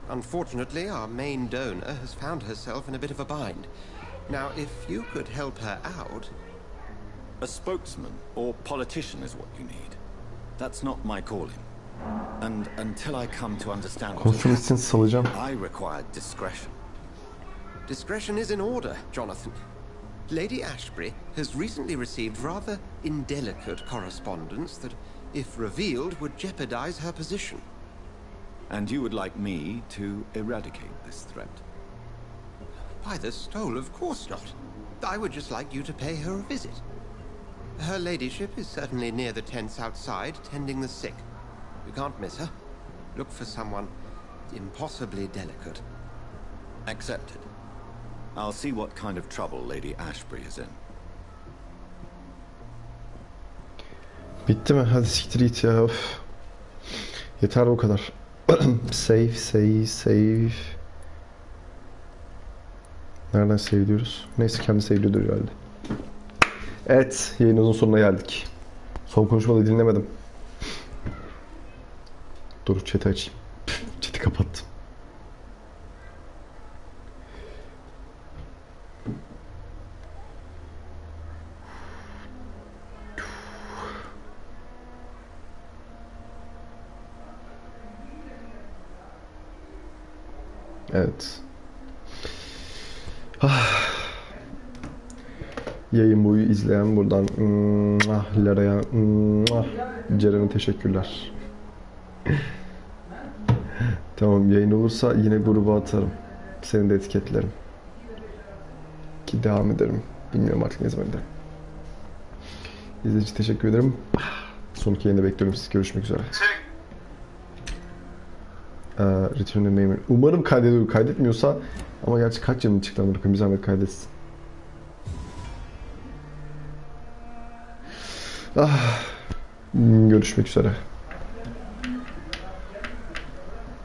S2: Unfortunately, our main donor has found herself in a bit of a bind. Now, if you could help her out...
S7: A spokesman or politician is what you need. That's not my calling. And until I come to understand what has happened, I require discretion.
S2: Discretion is in order, Jonathan. Lady Ashbury has recently received rather indelicate correspondence that, if revealed, would jeopardize her position.
S7: And you would like me to eradicate this threat?
S2: By the stole, of course not. I would just like you to pay her a visit. Her ladyship is certainly near the tents outside, tending the sick. You can't miss her. Look for someone impossibly delicate.
S7: Accepted. I'll see what kind of trouble Lady Ashbury is in.
S1: Bitti mi? Hadi siktir git ya. Of. Yeter bu kadar. Save. Nereden save diyoruz? Neyse, kendi save'liyordur herhalde. Evet, yayınımızın sonuna geldik. Son konuşmayı dinlemedim. Dur, chat'i açayım. Chat'i kapattım. Evet. Yayın boyu izleyen buradan Lara'ya Ceren'e teşekkürler. Tamam, yayın olursa yine gruba atarım. Seni de etiketlerim. Ki devam ederim. Bilmiyorum artık ne zaman ederim. İzlediğiniz için teşekkür ederim. Sonraki yayında bekliyorum sizi. Görüşmek üzere. Return to Name. Umarım kaydediyor. Kaydetmiyorsa ama gerçi kaç yılını çıktı ama bir zahmet kaydetsin. Görüşmek üzere.